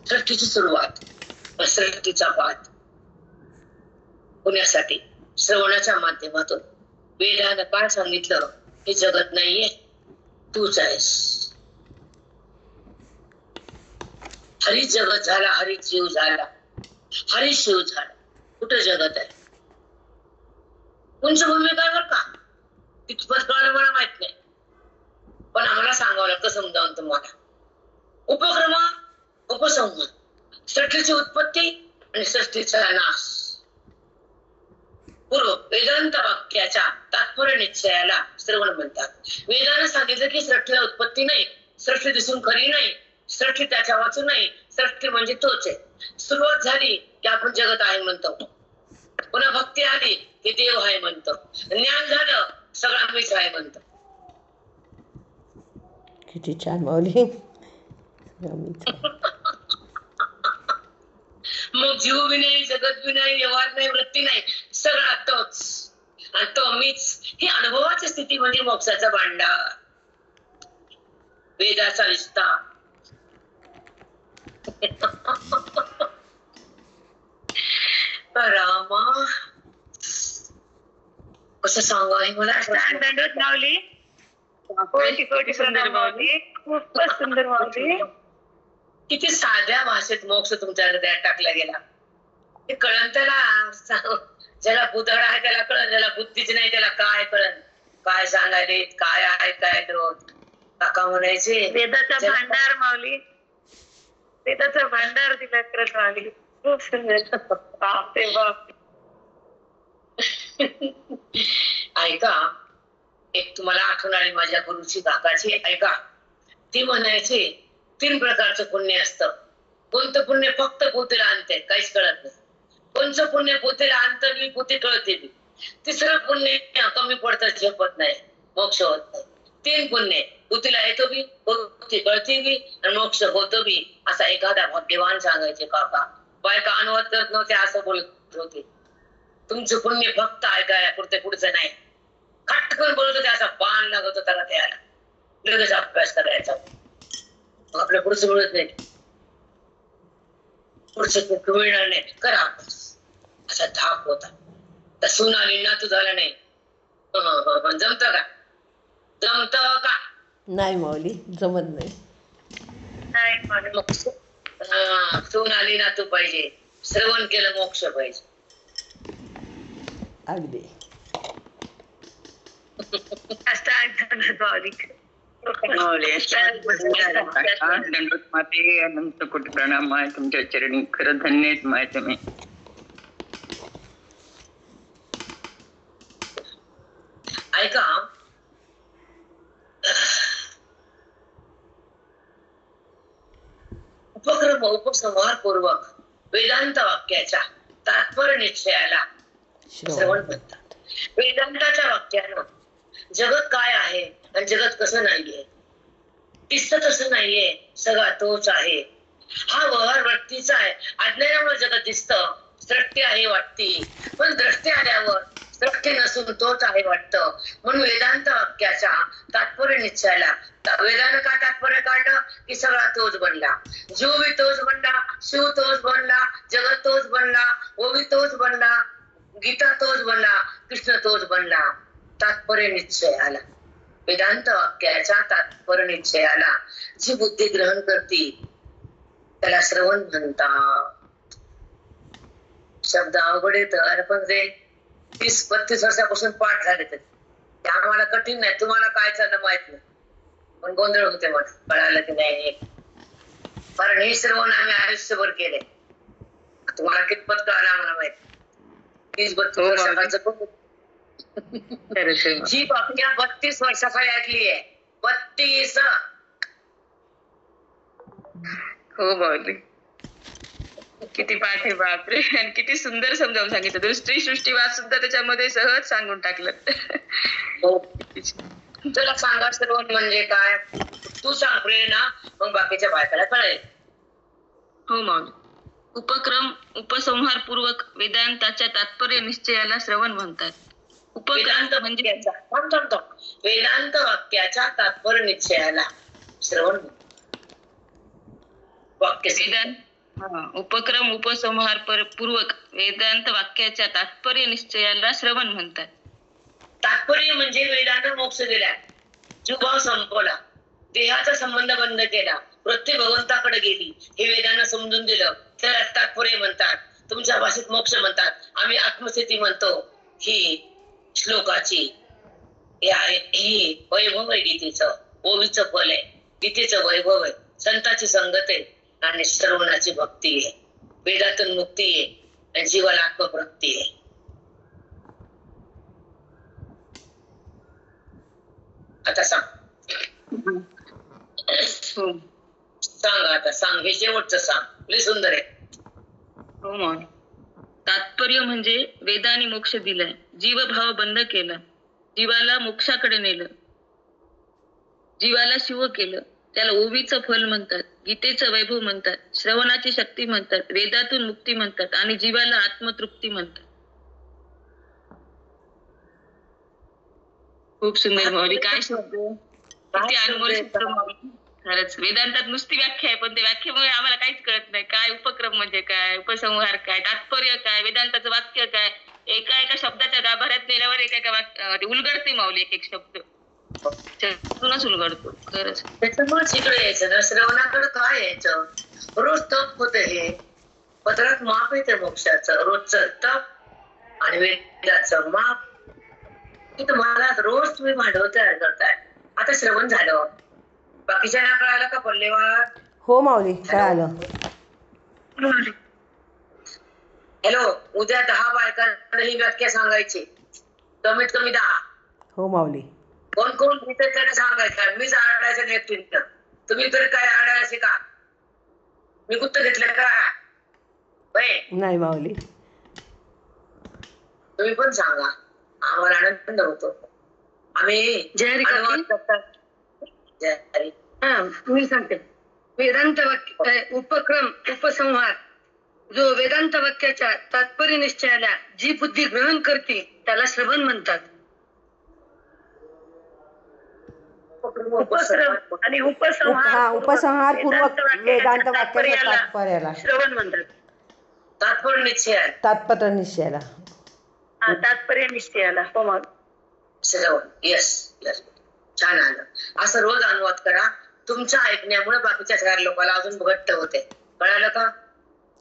सृष्टीची सुरुवात, सृष्टीचा पाठ होण्यासाठी श्रवणाच्या माध्यमातून वेदानं काय सांगितलं? हे जगत नाहीये, तूच आहेस. हरी जगत झाला, हरी जीव झाला, हरी शिव झाला. कुठं जगत आहे? तुमची भूमिका आहे बरं का, कितपत कळलं मला माहित नाही, पण आम्हाला सांगावं लागतं समजावून तुम्हाला. उपक्रम, उपसंहार, सृष्टीची उत्पत्ती आणि सृष्टीचा नाश. पूर्व वेदांत वाक्याच्या तात्पर्य निश्चयाला श्रवण म्हणतात. वेदानं सांगितलं की सृष्टीला उत्पत्ती नाही, सृष्टी दिसून खरी नाही, सृष्टी त्याच्या वाचून नाही, सृष्टी म्हणजे तोच आहे. सुरुवात झाली की आपण जगत आहे म्हणतो, पुन्हा भक्ती आली की देव आहे म्हणतो, ज्ञान झालं सगळा मीच आहे म्हणतो. किती छान माऊली. मग जीव बी नाही, जगत बी नाही, व्यवहार नाही, वृत्ती नाही, सगळा तोच. आणि तो मीच, ही अनुभवाची स्थिती म्हणजे मोक्षाचा भांडार, वेदाचा विस्तार. रामा, कसं सांगा हे मला. दंडवत माऊली, कोटी कोटी सुंदर माऊली, खूपच सुंदर माऊली. किती साध्या भाषेत मोक्ष तुमच्या हृदयात टाकला गेला. हे कळण त्याला, ज्याला बुधड आहे त्याला कळण, ज्याला बुद्धीच नाही त्याला काय कळण. काय सांगायले, काय आहे काय रोज काका म्हणायचे. वेदाचा भांडार माऊली, वेदाचा भांडार दिला करत माऊली. खूप सुंदर. बाप रे बाप. ऐका, एक तुम्हाला आठवण आली माझ्या गुरुची काकाची. ऐका, ती म्हणायची 3 प्रकारचं पुण्य असतं. कोणतं पुण्य फक्त पोतीला आणते, काहीच कळत नाही. कोणचं पुण्य पोतीला आणतं बी, पोती कळते बी. तिसरं पुण्य कमी पडतं, झेपत नाही, मोक्ष होत नाही. 3 पुण्य, पोतीला येतो बी, पोती कळते बी, आणि मोक्ष होतो बी. असा एखादा भाग्यवान सांगायचे काका. बायका अनुवाद करत नव्हते, असं बोलत होते. तुमचं पुण्य फक्त ऐकायला पुरते, पुढचं नाही. खटकन बोलत होते, असा बाण लागत होता त्याला. लगेच अभ्यास करायचा. आपल्या पुढचं मिळत नाही, पुढचं मिळणार नाही, करा अभ्यास, असा धाक होता. तर सून आली ना, तू झाला नाही. जमत का? जमत का? नाही माऊली, जमत नाही. सून आली ना तू पाहिजे, श्रवण केलं मोक्ष पाहिजे. अगदी. दंडवत माते, अनंत कोटी प्रणाम आहे तुमच्या चरणी. खरं धन्य आहेत माय तुम्ही. ऐका, उपक्रम उपसंहार पूर्वक वेदांत वाक्याच्या तात्पर्य निश्चयाला श्रवण म्हणतात. वेदांताच्या वाक्यानं जगत काय आहे आणि जगत कसं नाहीये, दिसतं तसं नाहीये, सगळा तोच आहे. हा व्यवहार वृत्तीचा आहे. अज्ञानामुळे जगत दिसतं, सृष्टी आहे वाटती, पण दृष्टी आल्यावर सृष्टी नसून तोच आहे वाटतं. म्हणून वेदांत वाक्याच्या तात्पर्य निश्चयाला वेदानं काय तात्पर्य काढलं की सगळा तोच बनला, जीव बी तोच बनला, शिव तोच बनला, जगत तोच बनला, ओवी तोच बनला, गीता तोच बनला, कृष्ण तोच बनला. तात्पर्य निश्चयाला, वेदांत वाक्याच्या तात्पर्य निश्चयाला जी बुद्धी ग्रहण करती त्याला श्रवण म्हणतात. शब्द अवघड येतं पण ते 30-32 वर्षापासून पाठ झाले ते आम्हाला कठीण नाही. तुम्हाला काय चाललं माहित नाही, पण गोंधळ होते मला कळालं की नाही. कारण हे श्रवण आम्ही आयुष्यभर केले. तुम्हाला कितपत कळालं आम्हाला माहित. 30-32 वर्षाचं जी वाक्य 32 वर्षाखाली ऐकली आहे. 32. हो माऊली, किती पाठ आहे बापरे. आणि किती सुंदर समजावून सांगितलं. दृष्टी सृष्टीवाद सुद्धा त्याच्यामध्ये सहज सांगून टाकलं. तुला सांगा श्रवण म्हणजे काय, तू सांग प्रेरणा, मग बाकीच्या बायकाला कळेल. हो माऊली. उपक्रम उपसंहार पूर्वक वेदांताच्या तात्पर्य निश्चयाला श्रवण म्हणतात. वेदांत म्हणजे वेदांत वाक्याच्या तात्पर्य निश्चयाला श्रवण वाक्य. उपक्रम उपसंहार पूर्वक वेदांत वाक्याच्या तात्पर्य निश्चयाला श्रवण म्हणतात. तात्पर्य म्हणजे वेदानं मोक्ष दिला, जीवभाव संपवला, देहाचा संबंध बंद केला, वृत्ती भगवंताकडे गेली, हे वेदानं समजून दिलं, त्याला तात्पर्य म्हणतात. तुमच्या भाषेत मोक्ष म्हणतात, आम्ही आत्मस्थिती म्हणतो. ही श्लोकाची ही वैभव आहे गीतेचं, ओवीचं फल आहे, गीतेचं वैभव आहे, संताची संगत आहे आणि श्रवणाची भक्ती आहे, वेदातून मुक्ती आहे आणि जीवाला आत्मप्राप्ती आहे. आता सांग आता सांग, हे शेवटचं सांग, लय सुंदर आहे. हो मग तात्पर्य म्हणजे वेदाने मोक्ष दिलाय, जीवभाव बंद केला, जीवाला मोक्षाकडे नेलं, जीवाला शिव केलं, त्याला ओवीचं फल म्हणतात, गीतेचं वैभव म्हणतात, श्रवणाची शक्ती म्हणतात, वेदातून मुक्ती म्हणतात आणि जीवाला आत्मतृप्ती म्हणतात. खूप सुंदर माऊली, काय शब्द, किती अनमोल शब्द माऊली. खरंच वेदांतात नुसती व्याख्या आहे, पण त्या व्याख्येमुळे आम्हाला काहीच कळत नाही. काय उपक्रम म्हणजे काय, उपसंहार काय, तात्पर्य काय, वेदांताचं वाक्य काय, एका एका शब्दाच्या गाभाऱ्यात नेल्यावर एका एका उलगडते माऊली, एक एक शब्द उलगडतो. खरंच त्याच्यामुळेच इकडे यायचं ना, श्रवणाकडे काय यायचं. रोज तप होत, हे पत्रात माप येते मोक्षाचं, रोजचं तप आणि वेदाचं माप. तुम्हाला रोज तुम्ही भांडवल तयार करताय. आता श्रवण झालं, बाकीच्या ना कळालं का पल्लेवार? हो माऊली, कळालं. हॅलो, उद्या 10 बायकांना ही व्याख्या सांगायची, कमीत कमी 10. हो माऊली. कोण कोण घेते त्याने सांगायचं, मीच आडायचं नेतृत्व. तुम्ही तरी काय आडायचे का? मी गुत्त घेतलं का? नाही माऊली. तुम्ही पण सांगा, आम्हाला आनंद होतो. आम्ही मी सांगते. वेदांत वाक्य उपक्रम उपसंहार जो वेदांत वाक्याच्या तात्पर्य निश्चयाला जी बुद्धी ग्रहण करते त्याला श्रवण म्हणतात. उपक्रम आणि उपसंहार पूर्वक वेदांत वाक्याच्या तात्पर्याला श्रवण म्हणतात. तात्पर्य निश्चयाला, तात्पर्य निश्चयाला, तात्पर्य निश्चयाला. हो मग श्रवण. यस यस, छान आलं. असं रोज अनुवाद करा. तुमच्या ऐकण्यामुळे बाकीच्या 4 लोकांना अजून घट्ट होते. कळालं का?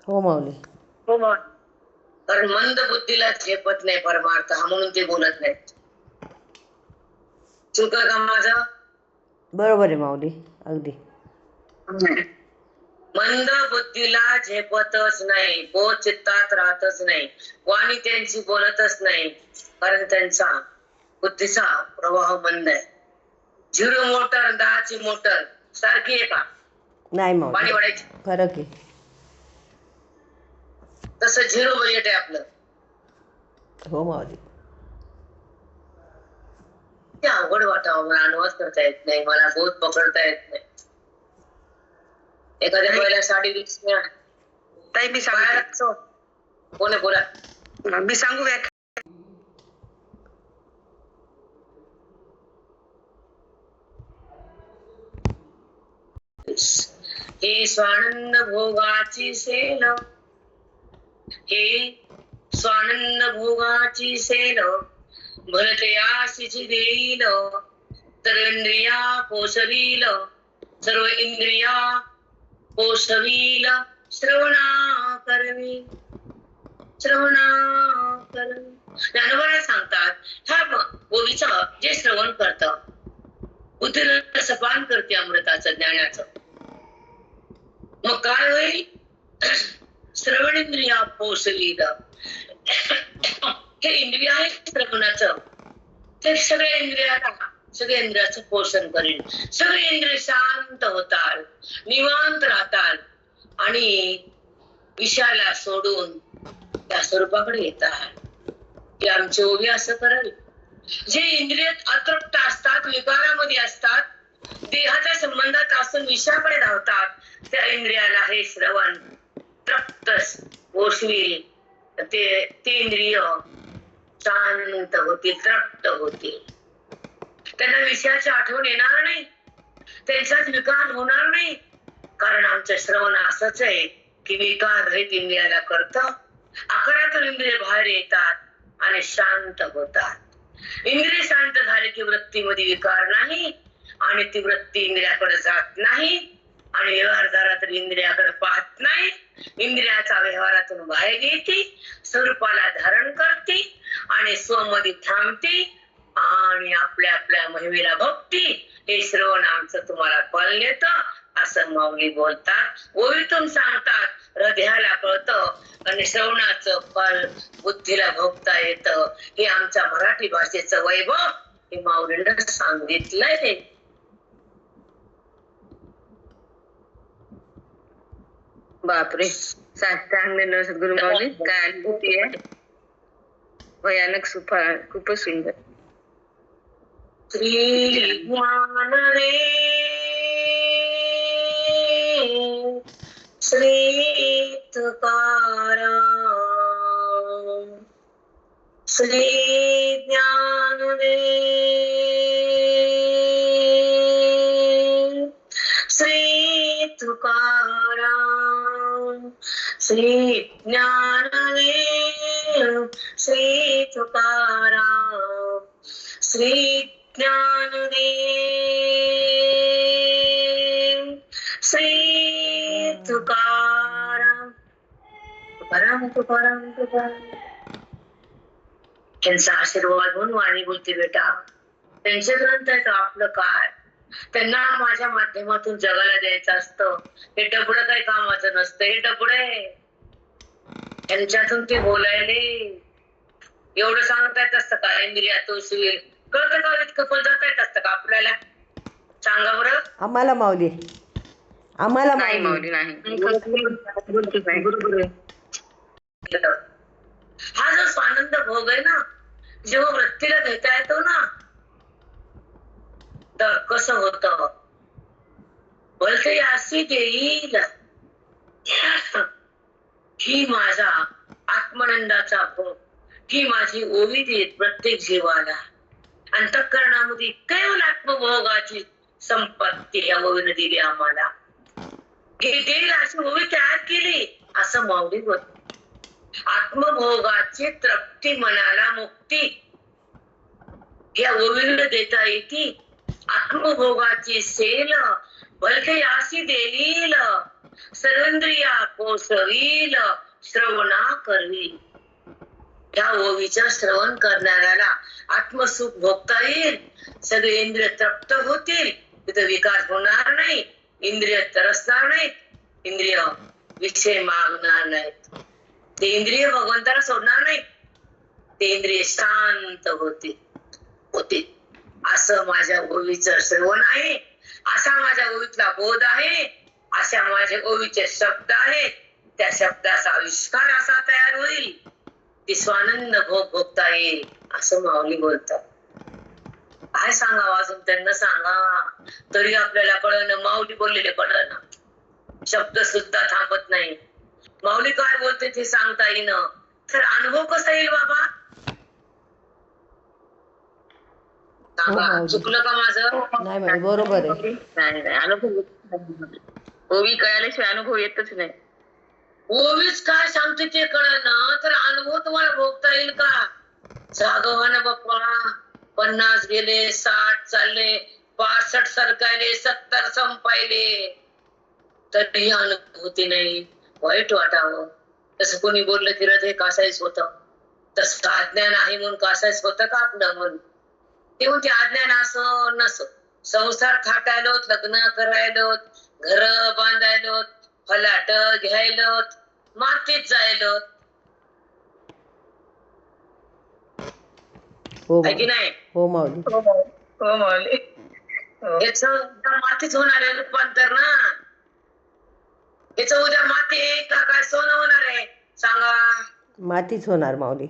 हो माऊली. हो मग. कारण मंद बुद्धीला झेपत नाही परमार्थ हा, म्हणून ते बोलत नाहीत. चुक का माझं? बरोबर आहे माऊली, अगदी. मंद बुद्धीला झेपतच नाही, बोध चित्तात राहतच नाही, वाणी त्यांची बोलतच नाही, कारण त्यांचा बुद्धीचा प्रवाह मंद आहे. 0 मोटर 10ची मोटर सारखी आहे का? नाही पाणी माऊली, वाढायची. फरक आहे. तसं 0 बजेट आहे आपलं. हो माऊली. ते अवघड वाटावं, मला अनुवाद करता येत नाही, मला बोध पकडता येत नाही. एखाद्या पहिल्या साडी दिसल्या ताई मी सांगते, कोणी बोला. मी सांगू व्याख्या. हे स्वानंद भोगाची सेल, हे स्वानंद भोगाची सेल, भरतयाशीची देईल, सर्व इंद्रिया पोषवील, सर्व इंद्रिया पोषवील, श्रवणा करवी, श्रवणा करवी. ज्ञानोबा सांगतात, ह्या ओवीचं जे श्रवण करतं, बुद्धीला रसपान करते अमृताचं, ज्ञानाचं. मग काय होईल? श्रवणेंद्रिया पोषवील, हे इंद्रिय आहे श्रवणाचं, ते सगळ्या इंद्रियाचं पोषण करेल. सगळे इंद्रिय शांत होतात, निवांत राहतात आणि विषयाला सोडून त्या स्वरूपाकडे येतात. की आमची ओवी असं करेल. जे इंद्रिय अतृप्त असतात, विकारामध्ये असतात, देहाच्या संबंधात असून विषयाकडे धावतात, त्या इंद्रियाला हे श्रवण तृप्त पोषविल, ते इंद्रिय शांत होतील, तृप्त होतील. त्यांना विषयाची आठवण येणार नाही, त्यांच्यात विकार होणार नाही. कारण आमचं श्रवण असंच आहे की विकार रहित इंद्रियाला करतं, आकारातून इंद्रिय बाहेर येतात आणि शांत होतात. इंद्रिय शांत झाले की वृत्तीमध्ये विकार नाही आणि ती वृत्ती इंद्रियाकडे जात नाही आणि व्यवहार झाला तर इंद्रियाकडे पाहत नाही. इंद्रियाचा व्यवहारातून बाहेर येते, स्वरूपाला धारण करते आणि स्वमध्ये थांबते आणि आपल्या आपल्या महिमेला भक्ती. हे श्रवण आमचं तुम्हाला फल देतं असं माऊली बोलतात. ओवीतून सांगतात, हृदयाला कळतं आणि श्रवणाचं फल बुद्धीला भोगता येतं. हे आमच्या मराठी भाषेचं वैभव हे माऊलीनं सांगितलंय. बापरे, चांगले सद्गुरु माऊली, काय अनुभूती आहे, भयानक खूपच सुंदर. श्री ज्ञान रे श्री तुकाराम, श्री ज्ञान रे श्री तुकाराम, श्री ज्ञान रे श्री तुकाराम, श्री ज्ञान रे श्री तुकाराम. तुकाराम तुकाराम तुकाराम. त्यांचा आशीर्वाद म्हणून वाणी बोलते बेटा. त्यांचे ग्रंथ आहेत, आपलं काय. त्यांना माझ्या माध्यमातून जगाला द्यायचं असतं. हे डबडं काही कामाचं नसतं, हे डबडे त्यांच्यातून ते बोलायले एवढं सांगता येत असतं का? इंद्रियातून सुवीर कळतं का? इतकं पण जाता येत असतं का आपल्याला? सांगा बरं. आम्हाला माऊली, आम्हाला नाही माऊली माऊली नाही, बरोबर आहे. हा जो स्वानंद भोग आहे ना, जेव्हा वृत्तीला घेता येतो ना, तर कसं होत? बोलते अशी देईल ही माझा आत्मानंदाचा भोग, ही माझी ओवी देत प्रत्येक जीवाला. अंतःकरणामध्ये केवळ आत्मभोगाची संपत्ती या ओवीने दिली आम्हाला. हे देईल अशी ओवी तयार केली असं माऊली बोलते. आत्मभोगाची तृप्ती, मनाला मुक्ती या ओवीने देता येते. आत्मभोगाची सेल भलते अशी देईल, सर्वेंद्रिया पोषवील, श्रवणा करवी. या ओवीचं श्रवण करणाऱ्याला आत्मसुख भोगता येईल, सगळे इंद्रिय तृप्त होतील, तिथं विकार होणार नाही, इंद्रिय तरसणार नाहीत, इंद्रिय विषय मागणार नाहीत, ते इंद्रिय भगवंताला सोडणार नाहीत, ते इंद्रिय शांत होते. असं माझ्या ओवीचं श्रवण आहे, असा माझ्या ओवीतला बोध आहे, अशा माझ्या ओवीचे शब्द आहेत. त्या शब्दाचा आविष्कार असा तयार होईल की स्वानंद भोग भोगता येईल असं माऊली बोलतात. काय सांगावं अजून त्यांना सांगा तरी आपल्याला कळणं, माऊली बोललेले कळणं, शब्द सुद्धा थांबत नाही. माऊली काय बोलते ते सांगता येईन तर अनुभव कसा येईल बाबा? सांगा, चुकलं का माझं? नाही माऊली बरोबर आहे. नाही नाही, अनुभव ओवी कळाल्याशिवाय अनुभव येतच नाही. ओवीच काय सांगते ते कळणं तर अनुभव तुम्हाला भोगता येईल का? जागवान बाप्पा 50 गेले, 60 चालले, 65 सरकायले, 70 संपायले, तरी अनुभूती नाही. वाईट वाटावं. तसं कोणी बोललं की हृदय कासायच होत. तसं अज्ञान आहे म्हणून कासायच होतं का आपलं मन? ते म्हणते अज्ञान असो नसो, संसार थाटायलोत, लग्न करायलोत, घर बांधायलोत, फलाट घ्यायलोत, मातीत जायलोत, हो आहे की नाही? हो माऊली. हो माऊली. याच मातीच होणार आहे रूपांतर ना. याच उद्या माती आहे का काय सोनं होणार आहे सांगा? मातीच होणार माऊली.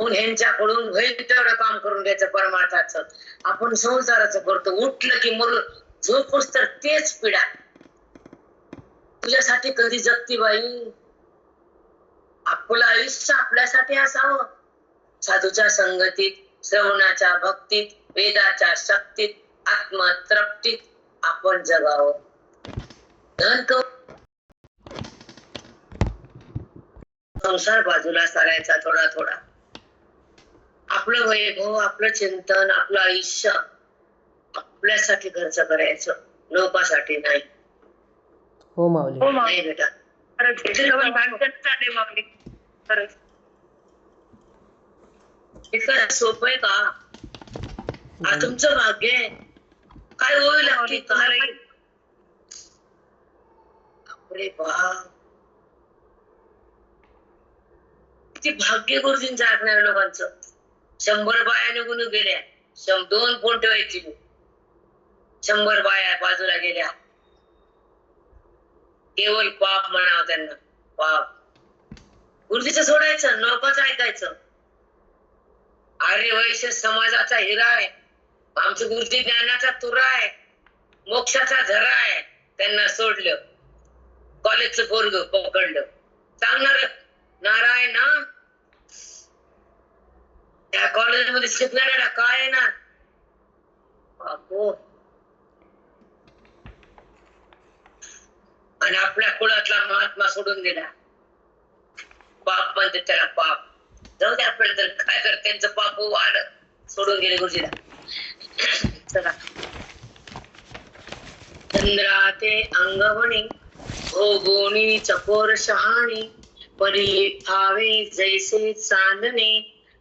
ह्यांच्याकडून होईल तेवढं काम करून घ्यायचं परमार्थाचं. आपण संसाराचं करतो, उठलं की मग झोपूस तर तेच पिढा. तुझ्यासाठी कधी जगती बाई? आपलं आयुष्य आपल्यासाठी असावं. साधूच्या संगतीत, श्रवणाच्या भक्तीत, वेदाच्या शक्तीत, आत्मतृप्तीत आपण जगावं. संसार बाजूला सारायचा थोडा थोडा. आपलं वैभव, आपलं चिंतन, आपलं आयुष्य आपल्यासाठी खर्च करायचं, लोकांसाठी नाही. हो माऊली. नाही बेटा, खरंच इतकं सोपं आहे का? तुमचं भाग्य आहे. काय होईल लागते काय? अरे बाप, किती भाग्य गुरुजींचं ऐकणाऱ्या लोकांचं. 100 बाया निघून गेल्या, 2 फोन ठेवायची, 100 बाया बाजूला गेल्या. केवळ पाप म्हणावं त्यांना, पाप. गुरुजीचं सोडायचं, लोकांचं ऐकायचं. आर्य वैश्य समाजाचा हिरा आहे आमचं गुरुजी, ज्ञानाचा तुरा आहे, मोक्षाचा झरा आहे. त्यांना सोडलं, कॉलेजचं पोरग पकडलं. सांगणार नारायण ना, त्या कॉलेजमध्ये शिकणाऱ्याला काय येणार? बापू. आणि आपल्या कुळातला महात्मा सोडून दिला. पाप म्हणते त्याला, पाप. जाऊ दे आपल्याला तर काय कर, त्यांचं पाप वाढ. सोडून गेले गुरुजीला. चला. चंद्रा ते अंगवणी भोगोणी चकोर शहाणी, परी फावे जैसे चांदणे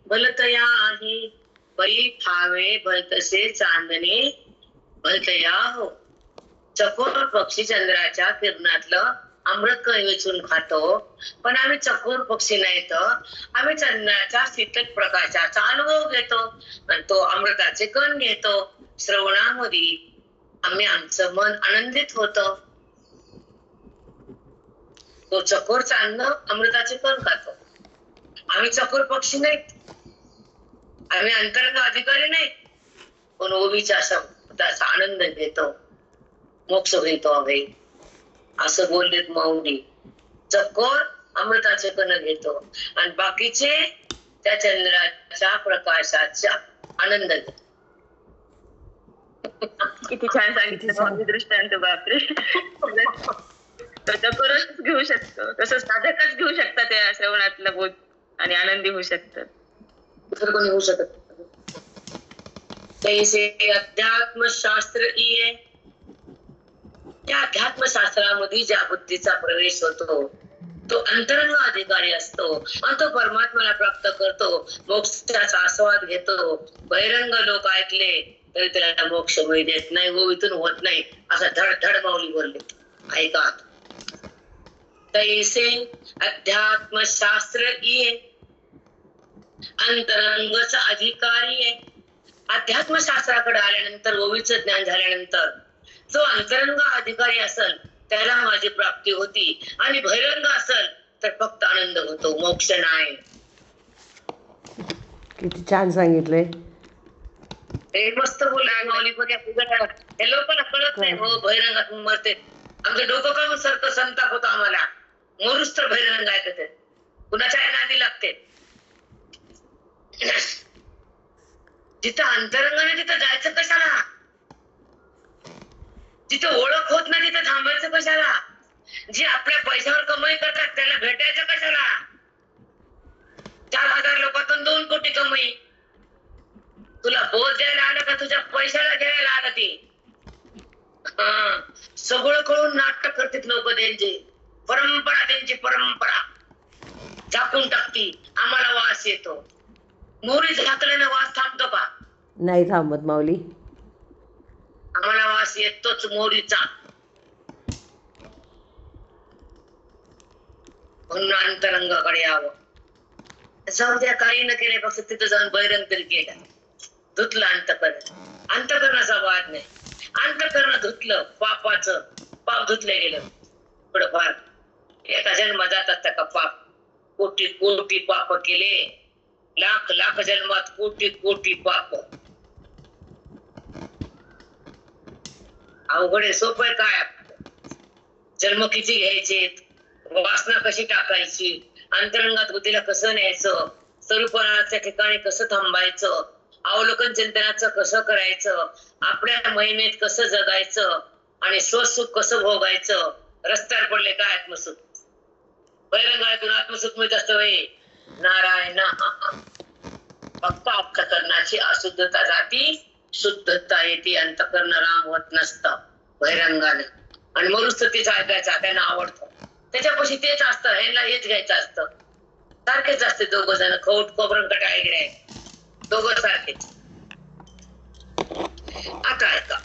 भलतया आहे. परी फावे भलतसे चांदणे भलतया हो. चकोर पक्षी चंद्राच्या किरणातलं अमृत वेचून खातो, पण आम्ही चकोर पक्षी नाही, तर आम्ही चंद्राच्या शीतल प्रकाशाचा अनुभव घेतो आणि तो अमृताचे कण घेतो. श्रवणामध्ये आम्ही आमचं मन आनंदित होत. तो चकोर चांद अमृताचे कण खातो. आम्ही चकोर पक्षी नाहीत, आम्ही अंतरंग अधिकारी नाहीत, पण ओवीच्या शब्दाचा आनंद घेतो, मोक्ष घेतो हवे असं बोललेत माऊली. चकोर अमृताचे कण घेतो आणि बाकीचे त्या चंद्राच्या प्रकाशाचा आनंद घेतो. किती छान सांगितलं दृष्टांत. बापरे, चकोरच घेऊ शकतो, तसं साधकच घेऊ शकतात त्या श्रवणातला बोध आणि आनंदी होऊ शकतात. दुसरं कोणी होऊ शकत. तैसे अध्यात्मशास्त्र ये, त्या अध्यात्मशास्त्रामध्ये ज्या बुद्धीचा प्रवेश होतो तो अंतरंग अधिकारी असतो आणि तो परमात्म्याला प्राप्त करतो, मोक्षाचा आस्वाद घेतो. बहिरंग लोक ऐकले तरी त्याला मोक्ष मिळू देत नाही, इथून होत नाही असं धडधड माऊली बोलले. ऐका. तैसे अध्यात्मशास्त्र ये, अंतरंगचा अधिकारी आहे. अध्यात्मशास्त्राकडे आल्यानंतर, ओवीचं ज्ञान झाल्यानंतर जो अंतरंग अधिकारी असेल त्याला माझी प्राप्ती होती. आणि बहिरंग असेल तर फक्त आनंद होतो, मोक्ष नाही. किती छान सांगितलंय. हे मस्त बोलला माऊली, पण हे लोकांना कळत नाही. हो बहिरंगात मरते. आमचं डोकं कामून सारखं संताप होतो आम्हाला. मोरूस तर बहिरंग ऐकत आहेत, कुणाच्या नादी लागते. जिथं अंतरंगाने तिथं जायचं कशाला? जिथं ओळख होत नाही तिथं थांबायचं कशाला? जे आपल्या पैशावर कमाई करतात त्याला भेटायचं कशाला? 4,000 लोकांतून 2 कोटी कमाई. तुला बोध द्यायला आलं का तुझ्या पैशाला घ्यायला आलं ती? सगळं कळून नाटक करतात लोक त्यांची. परंपरा त्यांची परंपरा झाकून टाकती. आम्हाला वास येतो. मोहरी झाकल्यानं वास थांबतो का? नाही थांबत माऊली. आम्हाला वास येतोच मोहरीचा. म्हणून अंतरंगाकडे यावं. जाऊ द्या, काही न केले, फक्त तिथं जाऊन बहिरंग तरी केला. धुतलं अंतकरण. अंतकरणाचा वाद नाही. अंतकरण धुतलं, पापाचं पाप धुतलं गेलं. थोडंफार एका जन्मात जात असता का पाप? कोटी कोटी पाप केले, लाख लाख जन्मात कोटी कोटी पाप. अवघड आहे, सोपं आहे काय? जन्म किती घ्यायचे, वासना कशी टाकायची, अंतरंगात बुद्धीला कसं न्यायचं, स्वरूपाच्या ठिकाणी कसं थांबायचं, अवलोकन चिंतनाचं कसं करायचं, आपल्या महिमेत कसं जगायचं आणि स्वसुख कसं भोगायचं. रस्त्यावर पडले काय आत्मसुख? बहिरंगातून आत्मसुख मिळत असतं वय नारायण. फक्त अंतकरणाची अशुद्धता जाती, शुद्धता येते. अंतकरण राम होत नसतं बहिरंगाने. आणि मरुस्त तेच ऐकायचं, त्यांना आवडतं. त्याच्यापाशी तेच असतं, ह्यांना हेच घ्यायचं असतं. सारखेच असते दोघं जण, खौट खोबरं कटाळे गिराय दोघं सारखेच. आता ऐका,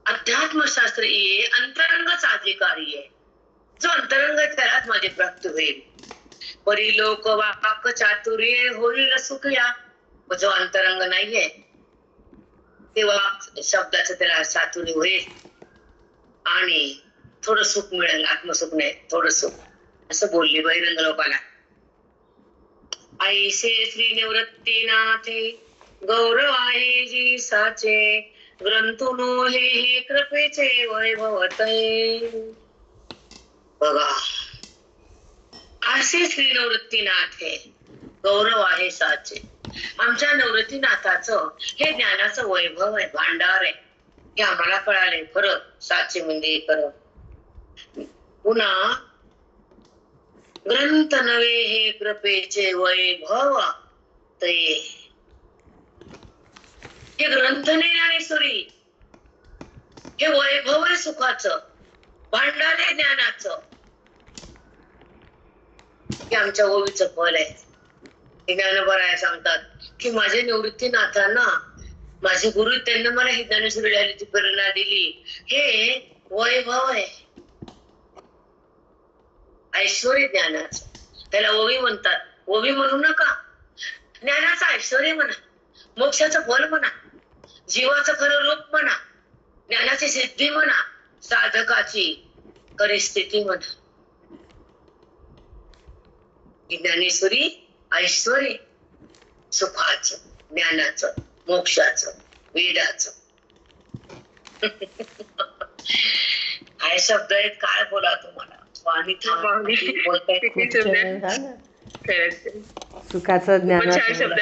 अध्यात्मशास्त्र ये अंतरंगच अधिकारी आहे. जो अंतरंग त्यालाच माझी प्राप्ती होईल. परिलोक वाक चातुर्य होईल सुखया. जो अंतरंग नाहीये ते वाक शब्दाचं त्याला चातुर्य होईल आणि थोडं सुख मिळेल. आत्मसुख नाही, थोडं सुख. असं बोलली बहिरंग लोकाला. ऐसे श्री निवृत्ती नाथे गौरव आहे जी साचे. ग्रंथुनो हे कृपेचे वैभवतय. बघा, असे श्री निवृत्तीनाथ हे गौरव आहे साचे. आमच्या निवृत्तीनाथाचं हे ज्ञानाचं वैभव आहे, भांडार आहे. हे आम्हाला कळाले. खरं साचे म्हणजे खरं. पुन्हा ग्रंथ नवे हे कृपेचे वैभव ते. हे ग्रंथ नाही ज्ञानेश्वरी, हे वैभव आहे सुखाचं, भांडार आहे ज्ञानाचं. हे आमच्या ओवीचं फल आहे. ज्ञानोबा सांगतात की माझ्या निवृत्तीनाथांना माझे गुरु त्यांनी मला ही ज्ञानेश्वरी लिहायची प्रेरणा दिली. हे वैभव आहे, ऐश्वर्य ज्ञानाचं. त्याला ओवी म्हणतात. ओवी म्हणू नका, ज्ञानाचं ऐश्वर्य म्हणा, मोक्षाचं फल म्हणा, जीवाचं खरं रूप म्हणा, ज्ञानाची सिद्धी म्हणा, साधकाची परिस्थिती म्हणा. ज्ञानेश्वरी ऐश्वर्य सुखाचं, ज्ञानाचं, मोक्षाचं, वेदाचं. काय शब्द आहेत, काय बोला तुम्हाला. स्वामी बोलताय. सुखाचं ज्ञान छान शब्द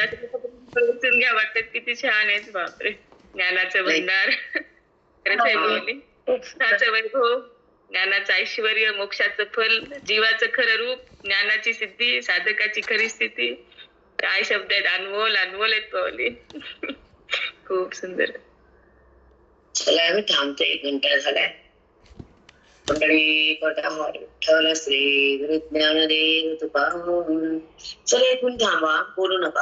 घ्या वाटतात, किती छान आहेत. बापरे, ज्ञानाचं भंडार. खरंच आहे बोलली. सुखाचं वैभव, ज्ञानाचं ऐश्वर्य, मोक्षाचं फल, जीवाचं खरं रूप, ज्ञानाची सिद्धी, साधकाची खरी स्थिती. काय शब्द आहेत, अनमोल अनमोल आहेत पावली. खूप सुंदर. चला आम्ही थांबतो, 1 घंटा झालाय. मंडळी विठ्ठल श्री गुरु ज्ञानदेव तुकाराम. चला, इथून थांबा, बोलू नका.